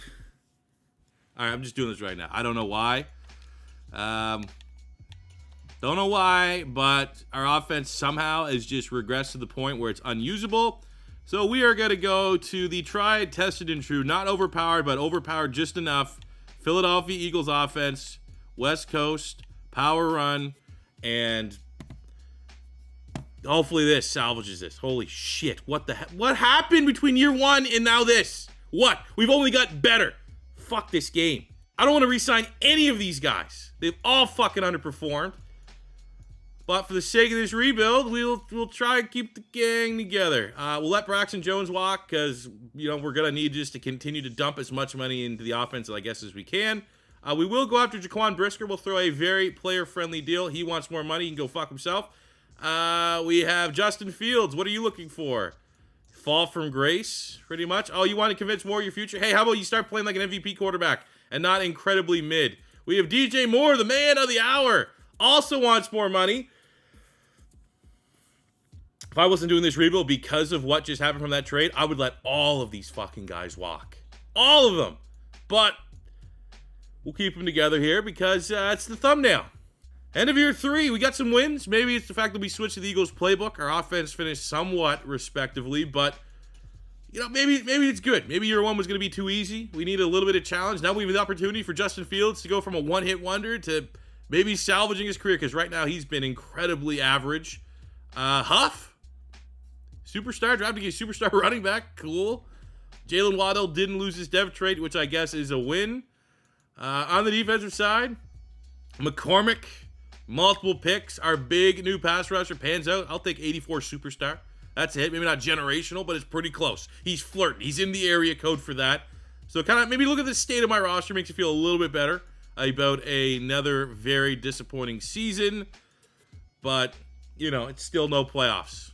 All right, I'm just doing this right now. I don't know why. Don't know why, but our offense somehow has just regressed to the point where it's unusable. So we are going to go to the tried, tested, and true, not overpowered, but overpowered just enough. Philadelphia Eagles offense, West Coast, power run, and hopefully this salvages this. Holy shit, what the heck? What happened between year 1 and now this? What? We've only got better. Fuck this game. I don't want to re-sign any of these guys. They've all fucking underperformed. But for the sake of this rebuild, we'll try and keep the gang together. We'll let Braxton Jones walk because, we're going to need just to continue to dump as much money into the offense, I guess, as we can. We will go after Jaquan Brisker. We'll throw a very player-friendly deal. He wants more money. He can go fuck himself. We have Justin Fields. What are you looking for? Fall from grace, pretty much. Oh, you want to convince more of your future? Hey, how about you start playing like an MVP quarterback and not incredibly mid? We have DJ Moore, the man of the hour. Also wants more money. If I wasn't doing this rebuild because of what just happened from that trade, I would let all of these fucking guys walk. All of them. But we'll keep them together here because it's the thumbnail. End of year 3, we got some wins. Maybe it's the fact that we switched to the Eagles playbook. Our offense finished somewhat respectively, but maybe it's good. Maybe year 1 was going to be too easy. We need a little bit of challenge. Now we have the opportunity for Justin Fields to go from a one-hit wonder to maybe salvaging his career, because right now he's been incredibly average. Huff, superstar, drafting a superstar running back, cool. Jalen Waddle didn't lose his dev trait, which I guess is a win. On the defensive side, McCormick, multiple picks. Our big new pass rusher pans out. I'll take 84 superstar. That's it. Maybe not generational, but it's pretty close. He's flirting. He's in the area code for that. So kind of maybe look at the state of my roster. Makes you feel a little bit better about another very disappointing season. But, it's still no playoffs.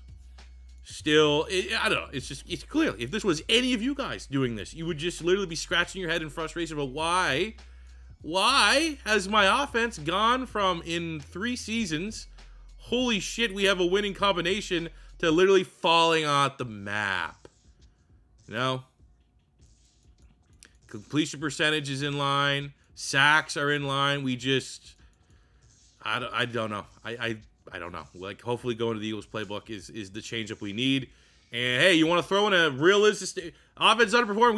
I don't know. It's clear. If this was any of you guys doing this, you would just literally be scratching your head in frustration about why has my offense gone from, in 3 seasons, holy shit, we have a winning combination, to literally falling off the map? Completion percentage is in line. Sacks are in line. I don't know. I don't know. Like, hopefully going to the Eagles playbook is the change-up we need. And, hey, you want to throw in a realistic offense underperforming?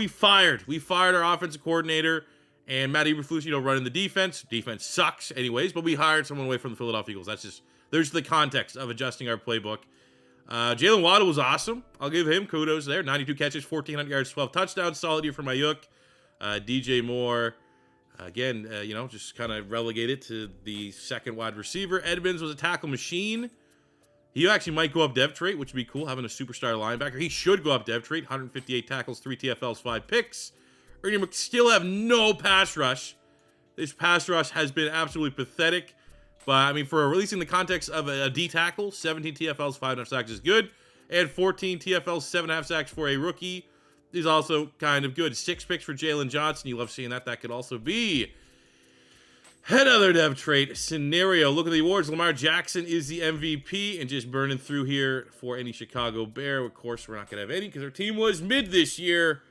We fired our offensive coordinator and Matt Eberflus, running the defense. Defense sucks anyways, but we hired someone away from the Philadelphia Eagles. There's the context of adjusting our playbook. Jalen Waddle was awesome. I'll give him kudos there. 92 catches, 1,400 yards, 12 touchdowns. Solid year for Mayuk. DJ Moore, again, just kind of relegated to the second wide receiver. Edmonds was a tackle machine. He actually might go up dev trait, which would be cool, having a superstar linebacker. He should go up dev trait. 158 tackles, 3 TFLs, 5 picks. Ernie still have no pass rush. This pass rush has been absolutely pathetic. But, for releasing the context of a D tackle, 17 TFLs, 5.5 sacks is good. And 14 TFLs, 7.5 sacks for a rookie is also kind of good. 6 picks for Jalen Johnson. You love seeing that. That could also be another dev trait scenario. Look at the awards. Lamar Jackson is the MVP, and just burning through here for any Chicago Bear. Of course, we're not going to have any because our team was mid this year.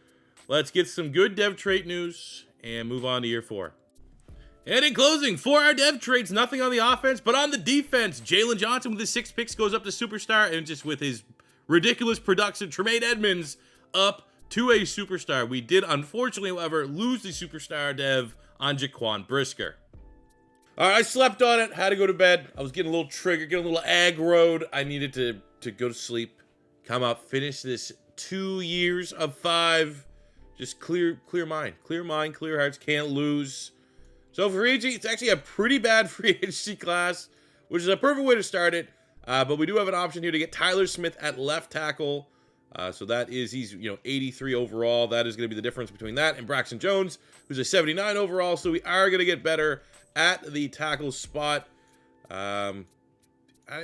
Let's get some good dev trait news and move on to year 4. And in closing, for our dev traits, nothing on the offense, but on the defense, Jalen Johnson with his 6 picks goes up to superstar, and just with his ridiculous production, Tremaine Edmonds up to a superstar. We did, unfortunately, however, lose the superstar dev on Jaquan Brisker. All right, I slept on it, had to go to bed. I was getting a little triggered, getting a little aggroed. I needed to go to sleep, come up, finish this 2 years of 5. Just clear mind, clear hearts, can't lose. So for free agency, it's actually a pretty bad free agency class, which is a perfect way to start it. But we do have an option here to get Tyler Smith at left tackle. So that is, he's 83 overall. That is going to be the difference between that and Braxton Jones, who's a 79 overall. So we are going to get better at the tackle spot. I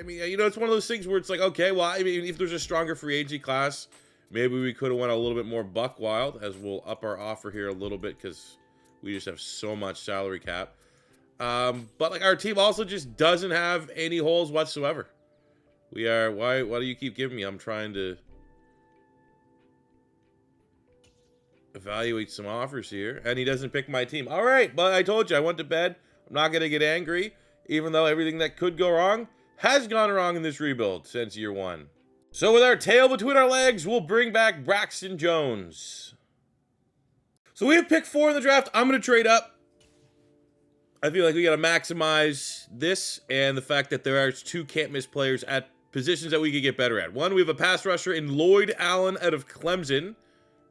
mean, it's one of those things where it's like, okay, well, I mean, if there's a stronger free agency class, maybe we could have went a little bit more buck wild, as we'll up our offer here a little bit because we just have so much salary cap. But like our team also just doesn't have any holes whatsoever. We are, why do you keep giving me? I'm trying to evaluate some offers here, and he doesn't pick my team. All right, but I told you I went to bed. I'm not going to get angry, even though everything that could go wrong has gone wrong in this rebuild since year one. So with our tail between our legs, we'll bring back Braxton Jones. So we have pick 4 in the draft. I'm going to trade up. I feel like we got to maximize this and the fact that there are 2 can't-miss players at positions that we could get better at. One, we have a pass rusher in Lloyd Allen out of Clemson,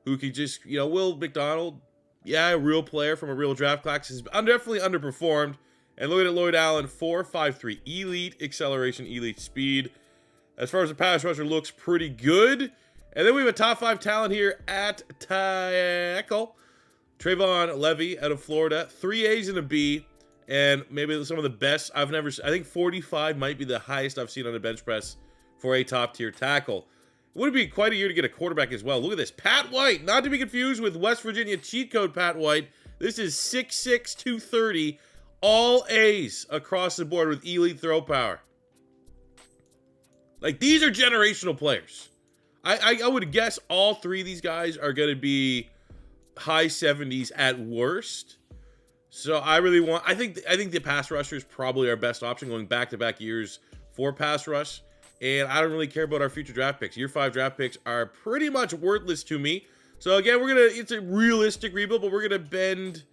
who could just, Will McDonald, yeah, a real player from a real draft class, has definitely underperformed. And look at Lloyd Allen, 4.53, elite acceleration, elite speed. As far as the pass rusher, looks pretty good. And then we have a top 5 talent here at tackle. Trayvon Levy out of Florida, 3 A's and a B. And maybe some of the best I've never seen. I think 45 might be the highest I've seen on a bench press for a top-tier tackle. It would be quite a year to get a quarterback as well. Look at this. Pat White, not to be confused with West Virginia cheat code Pat White. This is 6'6", 230. All A's across the board with elite throw power. Like, these are generational players. I would guess all 3 of these guys are going to be high 70s at worst. So I really want... I think the pass rusher is probably our best option going back-to-back years for pass rush. And I don't really care about our future draft picks. Year 5 draft picks are pretty much worthless to me. So again, it's a realistic rebuild, but we're going to bend,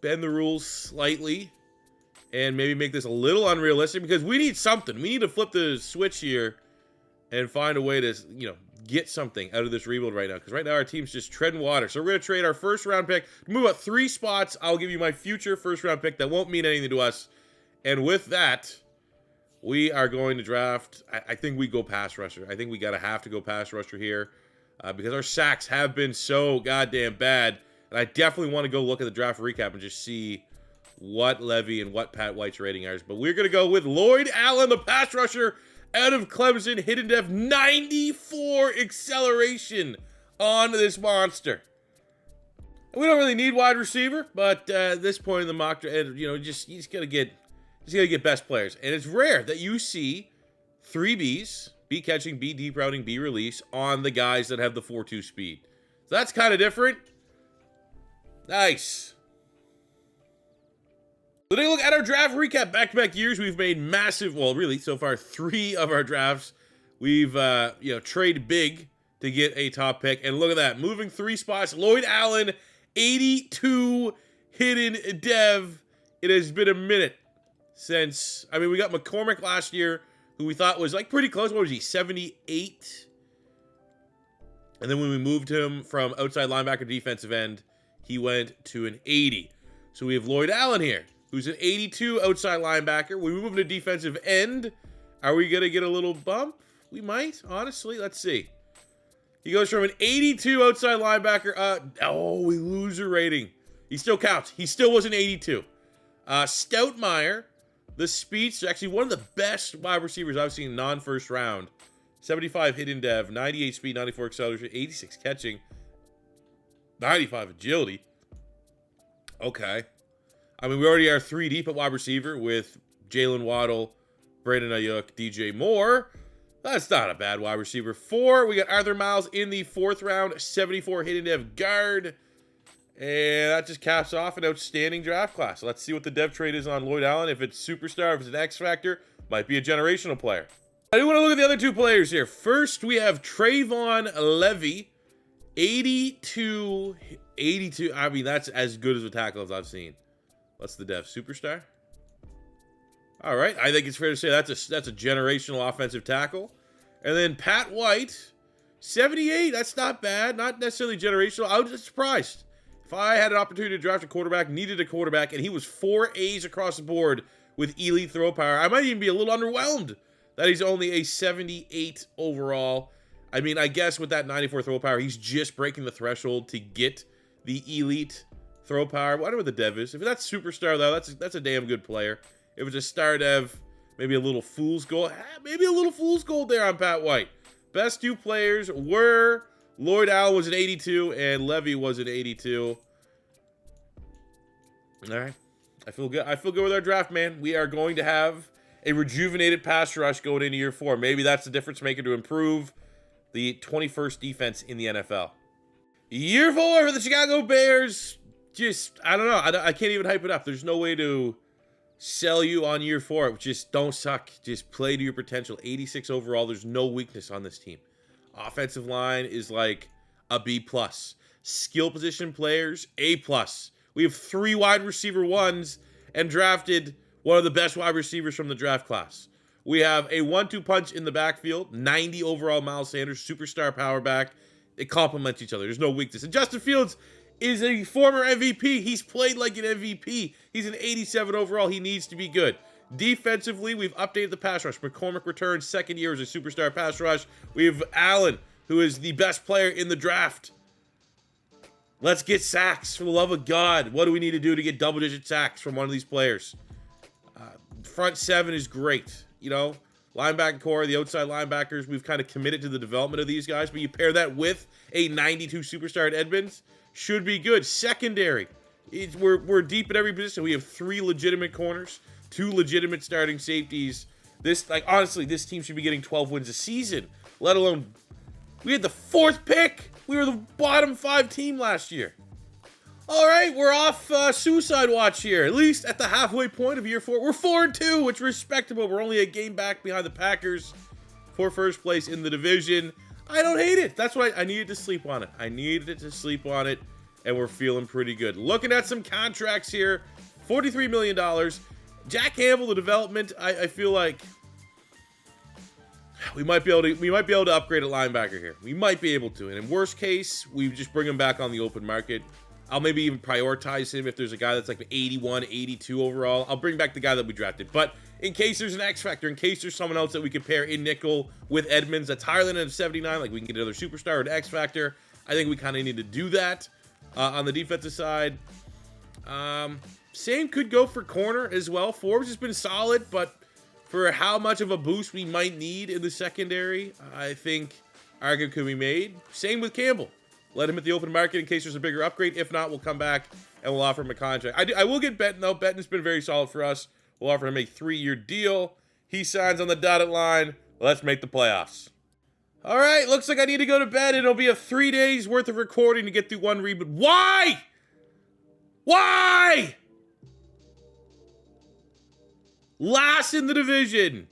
bend the rules slightly and maybe make this a little unrealistic because we need something. We need to flip the switch here and find a way to, get something out of this rebuild right now. Because right now our team's just treading water. So we're going to trade our first round pick. Move up 3 spots. I'll give you my future first round pick that won't mean anything to us. And with that, we are going to draft. I think we go pass rusher. I think we have to go pass rusher here because our sacks have been so goddamn bad. And I definitely want to go look at the draft recap and just see what Levy and what Pat White's rating are. But we're going to go with Lloyd Allen, the pass rusher out of Clemson, hidden depth, 94 acceleration on this monster. We don't really need wide receiver, but at this point in the mock draft, you just got to get best players. And it's rare that you see 3 Bs, B catching, B deep routing, B release, on the guys that have the 4.2 speed. So that's kind of different. Nice. So take a look at our draft recap. Back-to-back years, we've made massive, well, really, so far, 3 of our drafts. We've, traded big to get a top pick. And look at that, moving 3 spots. Lloyd Allen, 82 hidden dev. It has been a minute since, we got McCormick last year, who we thought was, pretty close. What was he, 78? And then when we moved him from outside linebacker defensive end, he went to an 80. So we have Lloyd Allen here, who's an 82 outside linebacker. We move him to defensive end. Are we going to get a little bump? We might, honestly. Let's see. He goes from an 82 outside linebacker. We lose a rating. He still counts. He still was an 82. Stoutmeyer, the speedster, actually one of the best wide receivers I've seen non-first round. 75 hidden dev, 98 speed, 94 acceleration, 86 catching, 95 agility. Okay. We already are 3 deep at wide receiver with Jalen Waddle, Brandon Ayuk, DJ Moore. That's not a bad wide receiver. 4, we got Arthur Miles in the 4th round, 74 hidden dev guard. And that just caps off an outstanding draft class. So let's see what the dev trade is on Lloyd Allen. If it's superstar, if it's an X factor, might be a generational player. I do want to look at the other 2 players here. First, we have Trayvon Levy, 82. That's as good as a tackle as I've seen. What's the dev? Superstar? All right. I think it's fair to say that's a generational offensive tackle. And then Pat White, 78. That's not bad. Not necessarily generational. I was just surprised. If I had an opportunity to draft a quarterback, needed a quarterback, and he was 4 A's across the board with elite throw power. I might even be a little underwhelmed that he's only a 78 overall. I mean, I guess with that 94 throw power, he's just breaking the threshold to get the elite throw power. I wonder what the dev is. If that's superstar, though, that's a damn good player. If it's a star dev, maybe a little fool's gold. Maybe a little fool's gold there on Pat White. Best two players were Lloyd Allen was an 82 and Levy was an 82. All right. I feel good. I feel good with our draft, man. We are going to have a rejuvenated pass rush going into year 4. Maybe that's the difference maker to improve the 21st defense in the NFL. Year 4 for the Chicago Bears. Just, I don't know. I can't even hype it up. There's no way to sell you on year 4. Just don't suck. Just play to your potential. 86 overall. There's no weakness on this team. Offensive line is like a B+. Skill position players, A+. We have 3 wide receiver 1s and drafted one of the best wide receivers from the draft class. We have a 1-2 punch in the backfield, 90 overall Miles Sanders, superstar power back. They complement each other. There's no weakness. And Justin Fields is a former MVP. He's played like an MVP. He's an 87 overall. He needs to be good. Defensively, we've updated the pass rush. McCormick returns, second year as a superstar pass rush. We have Allen, who is the best player in the draft. Let's get sacks, for the love of God. What do we need to do to get double-digit sacks from one of these players? Front 7 is great. You know, linebacker core, the outside linebackers, we've kind of committed to the development of these guys, but you pair that with a 92 superstar at Edmonds, should be good. Secondary, we're deep at every position. We have 3 legitimate corners, 2 legitimate starting safeties. Honestly, this team should be getting 12 wins a season, let alone, we had the 4th pick. We were the bottom 5 team last year. All right, we're off suicide watch here. At least at the halfway point of year 4. We're 4-2, which is respectable. We're only a game back behind the Packers for first place in the division. I don't hate it. That's why I needed to sleep on it. And we're feeling pretty good. Looking at some contracts here, $43 million. Jack Campbell, the development, I feel like we might be able to upgrade a linebacker here. We might be able to. And in worst case, we just bring him back on the open market. I'll maybe even prioritize him if there's a guy that's like an 81, 82 overall. I'll bring back the guy that we drafted. But in case there's an X factor, in case there's someone else that we could pair in nickel with Edmonds that's higher than a 79, like we can get another superstar or an X factor, I think we kind of need to do that on the defensive side. Same could go for corner as well. Forbes has been solid, but for how much of a boost we might need in the secondary, I think argument could be made. Same with Campbell. Let him at the open market in case there's a bigger upgrade. If not, we'll come back and we'll offer him a contract. I will get Benton, though. Benton's been very solid for us. We'll offer him a 3-year deal. He signs on the dotted line. Let's make the playoffs. All right, looks like I need to go to bed. It'll be a 3 days worth of recording to get through one reboot. Why? Why? Last in the division.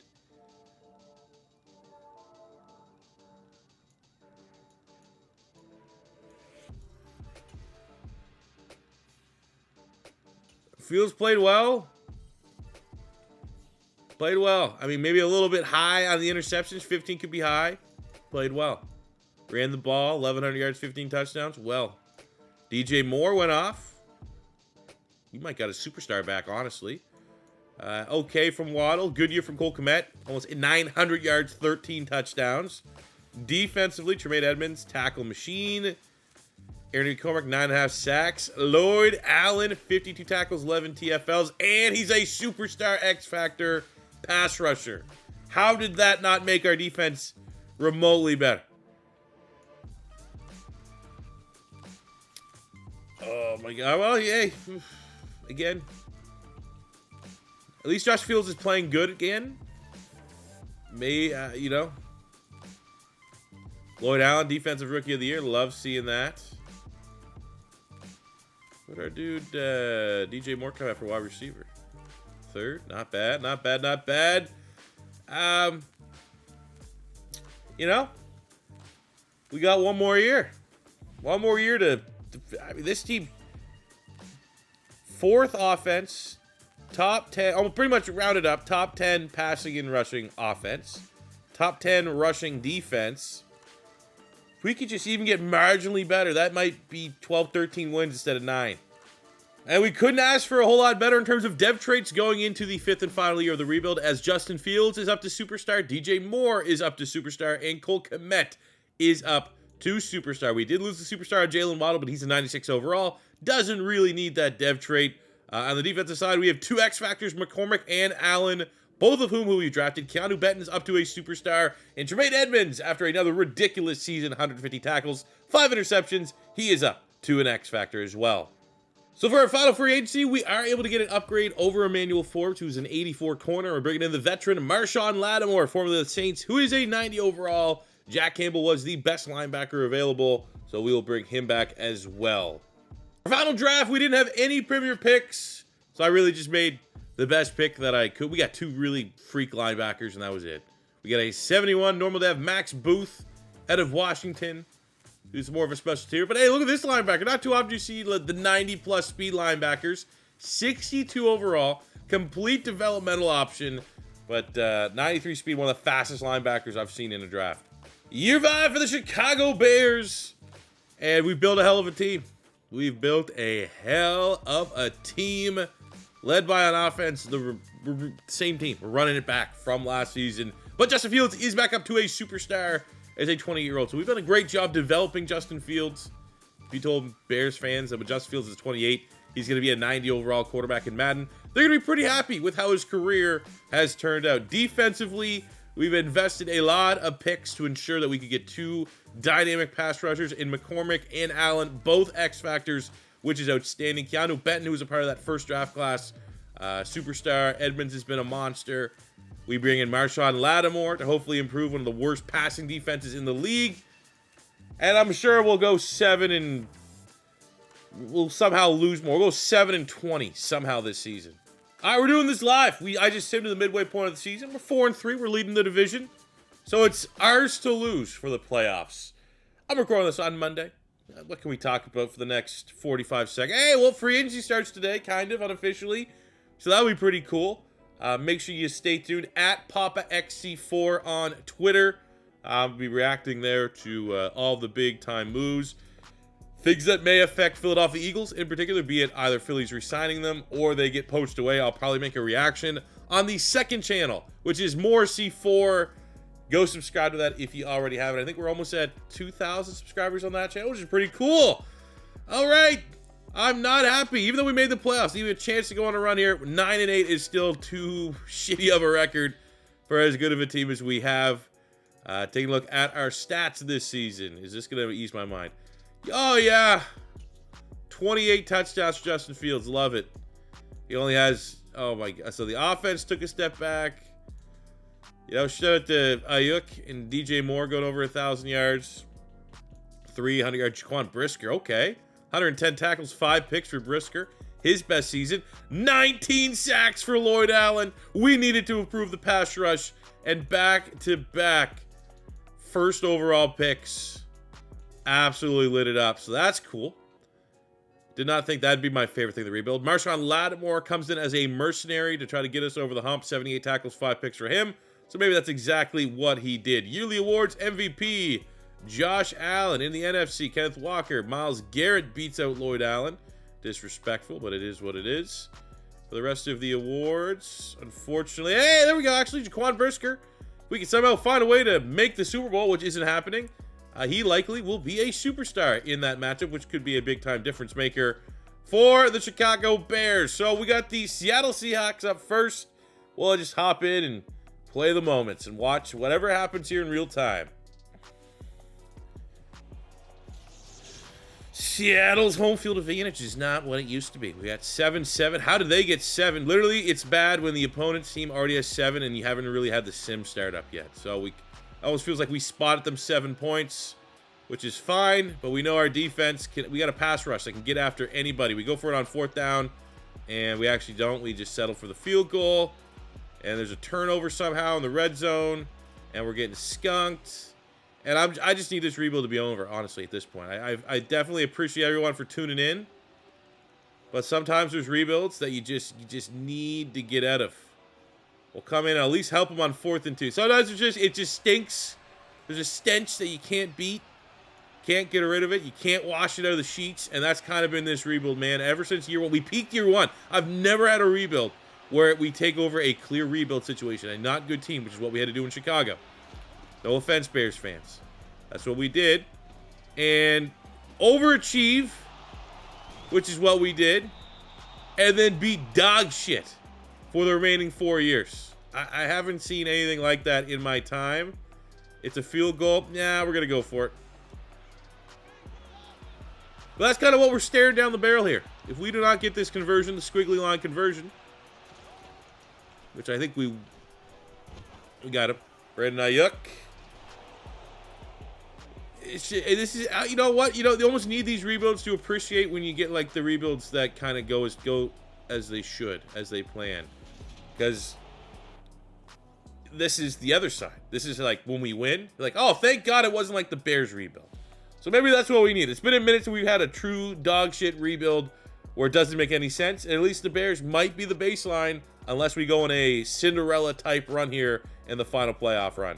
Fields played well. Played well. I mean, maybe a little bit high on the interceptions. 15 could be high. Played well. Ran the ball. 1,100 yards, 15 touchdowns. Well. DJ Moore went off. He might got a superstar back, honestly. Okay from Waddle. Good year from Cole Kmet. Almost 900 yards, 13 touchdowns. Defensively, Tremaine Edmonds, tackle machine. Aaron McCormick, 9.5 sacks. Lloyd Allen, 52 tackles, 11 TFLs. And he's a superstar X-Factor pass rusher. How did that not make our defense remotely better? Oh, my God. Well, yay. Again. At least Josh Fields is playing good again. You know. Lloyd Allen, Defensive Rookie of the Year. Love seeing that. What our dude, DJ Moore come out for wide receiver? 3rd. Not bad, not bad, not bad. You know, we got one more year. One more year to I mean, this team, 4th offense, top 10, almost pretty much rounded up, top 10 passing and rushing offense, top 10 rushing defense. If we could just even get marginally better, that might be 12, 13 wins instead of 9. And we couldn't ask for a whole lot better in terms of dev traits going into the 5th and final year of the rebuild, as Justin Fields is up to Superstar, DJ Moore is up to Superstar, and Cole Kmet is up to Superstar. We did lose the Superstar on Jalen Waddle, but he's a 96 overall. Doesn't really need that dev trait. On the defensive side, we have 2 X Factors, McCormick and Allen, both of whom we drafted. Keanu Benton is up to a Superstar, and Tremaine Edmonds, after another ridiculous season, 150 tackles, 5 interceptions, he is up to an X Factor as well. So for our final free agency, we are able to get an upgrade over Emmanuel Forbes, who's an 84 corner. We're bringing in the veteran Marshawn Lattimore, formerly of the Saints, who is a 90 overall. Jack Campbell was the best linebacker available, so we will bring him back as well. Our final draft, we didn't have any premier picks, so I really just made the best pick that I could. We got 2 really freak linebackers, and that was it. We got a 71 normal dev Max Booth out of Washington, who's more of a special tier. But hey, look at this linebacker. Not too often you see the 90-plus speed linebackers. 62 overall. Complete developmental option. But 93 speed, one of the fastest linebackers I've seen in a draft. Year 5 for the Chicago Bears. And we built a hell of a team. We've built a hell of a team. Led by on offense, the same team. We're running it back from last season. But Justin Fields is back up to a Superstar as a 28-year-old. So we've done a great job developing Justin Fields. If you told Bears fans that when Justin Fields is 28, he's going to be a 90 overall quarterback in Madden, they're going to be pretty happy with how his career has turned out. Defensively, we've invested a lot of picks to ensure that we could get 2 dynamic pass rushers in McCormick and Allen, both X Factors, which is outstanding. Keanu Benton, who was a part of that first draft class, Superstar. Edmonds has been a monster. We bring in Marshawn Lattimore to hopefully improve one of the worst passing defenses in the league. And I'm sure we'll go 7 and... We'll somehow lose more. We'll go 7 and 20 somehow this season. All right, we're doing this live. I just came to the midway point of the season. We're 4 and 3. We're leading the division. So it's ours to lose for the playoffs. I'm recording this on Monday. What can we talk about for the next 45 seconds? Hey, well, free agency starts today, kind of, unofficially. So that'll be pretty cool. Make sure you stay tuned at PapaXC4 on Twitter. I'll be reacting there to all the big-time moves. Things that may affect Philadelphia Eagles in particular, be it either Phillies re-signing them or they get poached away. I'll probably make a reaction on the second channel, which is More C4. Go subscribe to that if you already have it. I think we're almost at 2,000 subscribers on that channel, which is pretty cool. All right. I'm not happy. Even though we made the playoffs, even a chance to go on a run here, 9 and 8 is still too shitty of a record for as good of a team as we have. Taking a look at our stats this season. Is this going to ease my mind? Oh, yeah. 28 touchdowns for Justin Fields. Love it. He only has... Oh, my God. So the offense took a step back. You know, shout out to Ayuk and DJ Moore going over 1,000 yards. 300 yards. Jaquan Brisker. Okay. 110 tackles, 5 picks for Brisker. His best season. 19 sacks for Lloyd Allen. We needed to improve the pass rush. And back-to-back first overall picks. Absolutely lit it up. So that's cool. Did not think that'd be my favorite thing to rebuild. Marshawn Lattimore comes in as a mercenary to try to get us over the hump. 78 tackles, 5 picks for him. So maybe that's exactly what he did. Yearly awards, MVP. Josh Allen in the NFC. Kenneth Walker. Myles Garrett beats out Lloyd Allen. Disrespectful, but it is what it is. For the rest of the awards, unfortunately... Hey, there we go, actually. Jaquan Brisker. We can somehow find a way to make the Super Bowl, which isn't happening. He likely will be a superstar in that matchup, which could be a big-time difference maker for the Chicago Bears. So we got the Seattle Seahawks up first. We'll just hop in and play the moments and watch whatever happens here in real time. Seattle's home field advantage is not what it used to be. We got 7-7. How did they get 7? Literally, it's bad when the opponent's team already has 7 and you haven't really had the sim start up yet. So it almost feels like we spotted them 7 points, which is fine. But we know our defense, we got a pass rush that can get after anybody. We go for it on 4th down, and we actually don't. We just settle for the field goal. And there's a turnover somehow in the red zone, and we're getting skunked. And I just need this rebuild to be over, honestly, at this point. I definitely appreciate everyone for tuning in. But sometimes there's rebuilds that you just need to get out of. We'll come in and at least help them on 4th and 2. Sometimes it just stinks. There's a stench that you can't beat. Can't get rid of it. You can't wash it out of the sheets, and that's kind of been this rebuild, man. Ever since year one, we peaked year one. I've never had a rebuild where we take over a clear rebuild situation, a not good team, which is what we had to do in Chicago. No offense, Bears fans. That's what we did. And overachieve, which is what we did, and then be dog shit for the remaining 4 years. I haven't seen anything like that in my time. It's a field goal. Yeah, we're going to go for it. But that's kind of what we're staring down the barrel here. If we do not get this conversion, the squiggly line conversion, which I think we got him. Brandon Ayuk. This is, you know what? You almost need these rebuilds to appreciate when you get like the rebuilds that kind of go as they should, as they plan. Because this is the other side. This is like when we win, like, oh, thank God it wasn't like the Bears rebuild. So maybe that's what we need. It's been a minute since we've had a true dog shit rebuild where it doesn't make any sense. And at least the Bears might be the baseline unless we go on a Cinderella type run here in the final playoff run.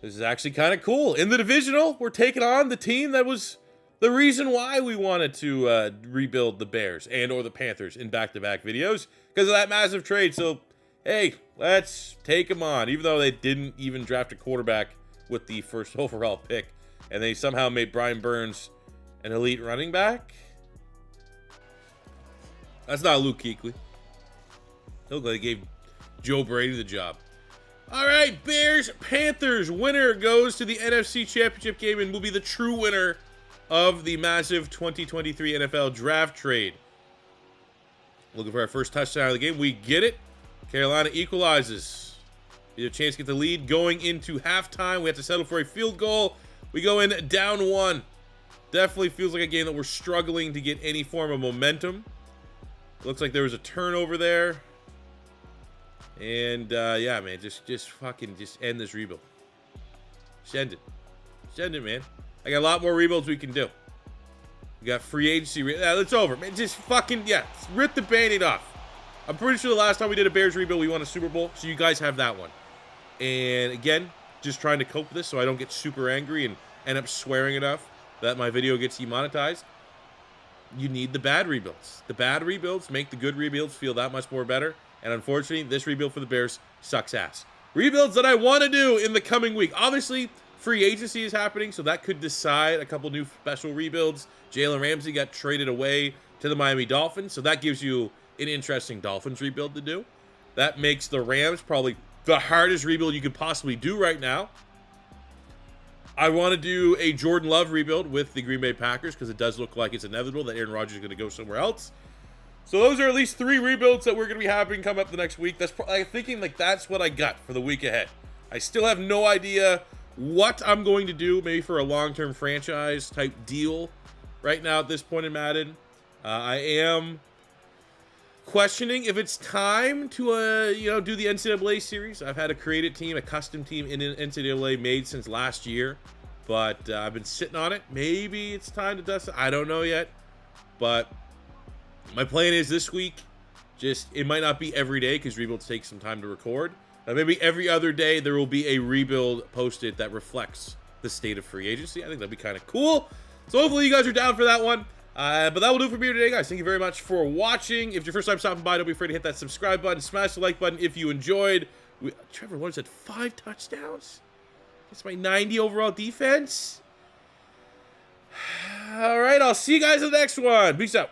This is actually kind of cool. In the divisional, we're taking on the team that was the reason why we wanted to rebuild the Bears and or the Panthers in back-to-back videos because of that massive trade. So, hey, let's take them on. Even though they didn't even draft a quarterback with the first overall pick. And they somehow made Brian Burns an elite running back. That's not Luke Kuechly. Look like they gave Joe Brady the job. All right, Bears, Panthers. Winner goes to the NFC Championship game and will be the true winner of the massive 2023 NFL draft trade. Looking for our first touchdown of the game. We get it. Carolina equalizes. We have a chance to get the lead going into halftime. We have to settle for a field goal. We go in down one. Definitely feels like a game that we're struggling to get any form of momentum. Looks like there was a turnover there. And, yeah, man, just fucking end this rebuild. Send it. Send it, man. I got a lot more rebuilds we can do. We got free agency. It's over, man. Just fucking, yeah, rip the Band-Aid off. I'm pretty sure the last time we did a Bears rebuild, we won a Super Bowl. So you guys have that one. And, again, just trying to cope with this so I don't get super angry and end up swearing enough that my video gets demonetized. You need the bad rebuilds. The bad rebuilds make the good rebuilds feel that much more better. And unfortunately, this rebuild for the Bears sucks ass. Rebuilds that I want to do in the coming week. Obviously, free agency is happening, so that could decide a couple new special rebuilds. Jalen Ramsey got traded away to the Miami Dolphins, so that gives you an interesting Dolphins rebuild to do. That makes the Rams probably the hardest rebuild you could possibly do right now. I want to do a Jordan Love rebuild with the Green Bay Packers because it does look like it's inevitable that Aaron Rodgers is going to go somewhere else. So those are at least 3 rebuilds that we're going to be having come up the next week. I'm thinking like that's what I got for the week ahead. I still have no idea what I'm going to do, maybe for a long-term franchise type deal right now at this point in Madden. I am questioning if it's time to do the NCAA series. I've had a created team, a custom team in NCAA made since last year, but I've been sitting on it. Maybe it's time to dust it. I don't know yet, but my plan is this week, it might not be every day because rebuilds take some time to record. Maybe every other day there will be a rebuild posted that reflects the state of free agency. I think that'd be kind of cool. So hopefully you guys are down for that one. But that will do it for me today, guys. Thank you very much for watching. If it's your first time stopping by, don't be afraid to hit that subscribe button. Smash the like button if you enjoyed. Trevor Lawrence had 5 touchdowns. That's my 90 overall defense. All right, I'll see you guys in the next one. Peace out.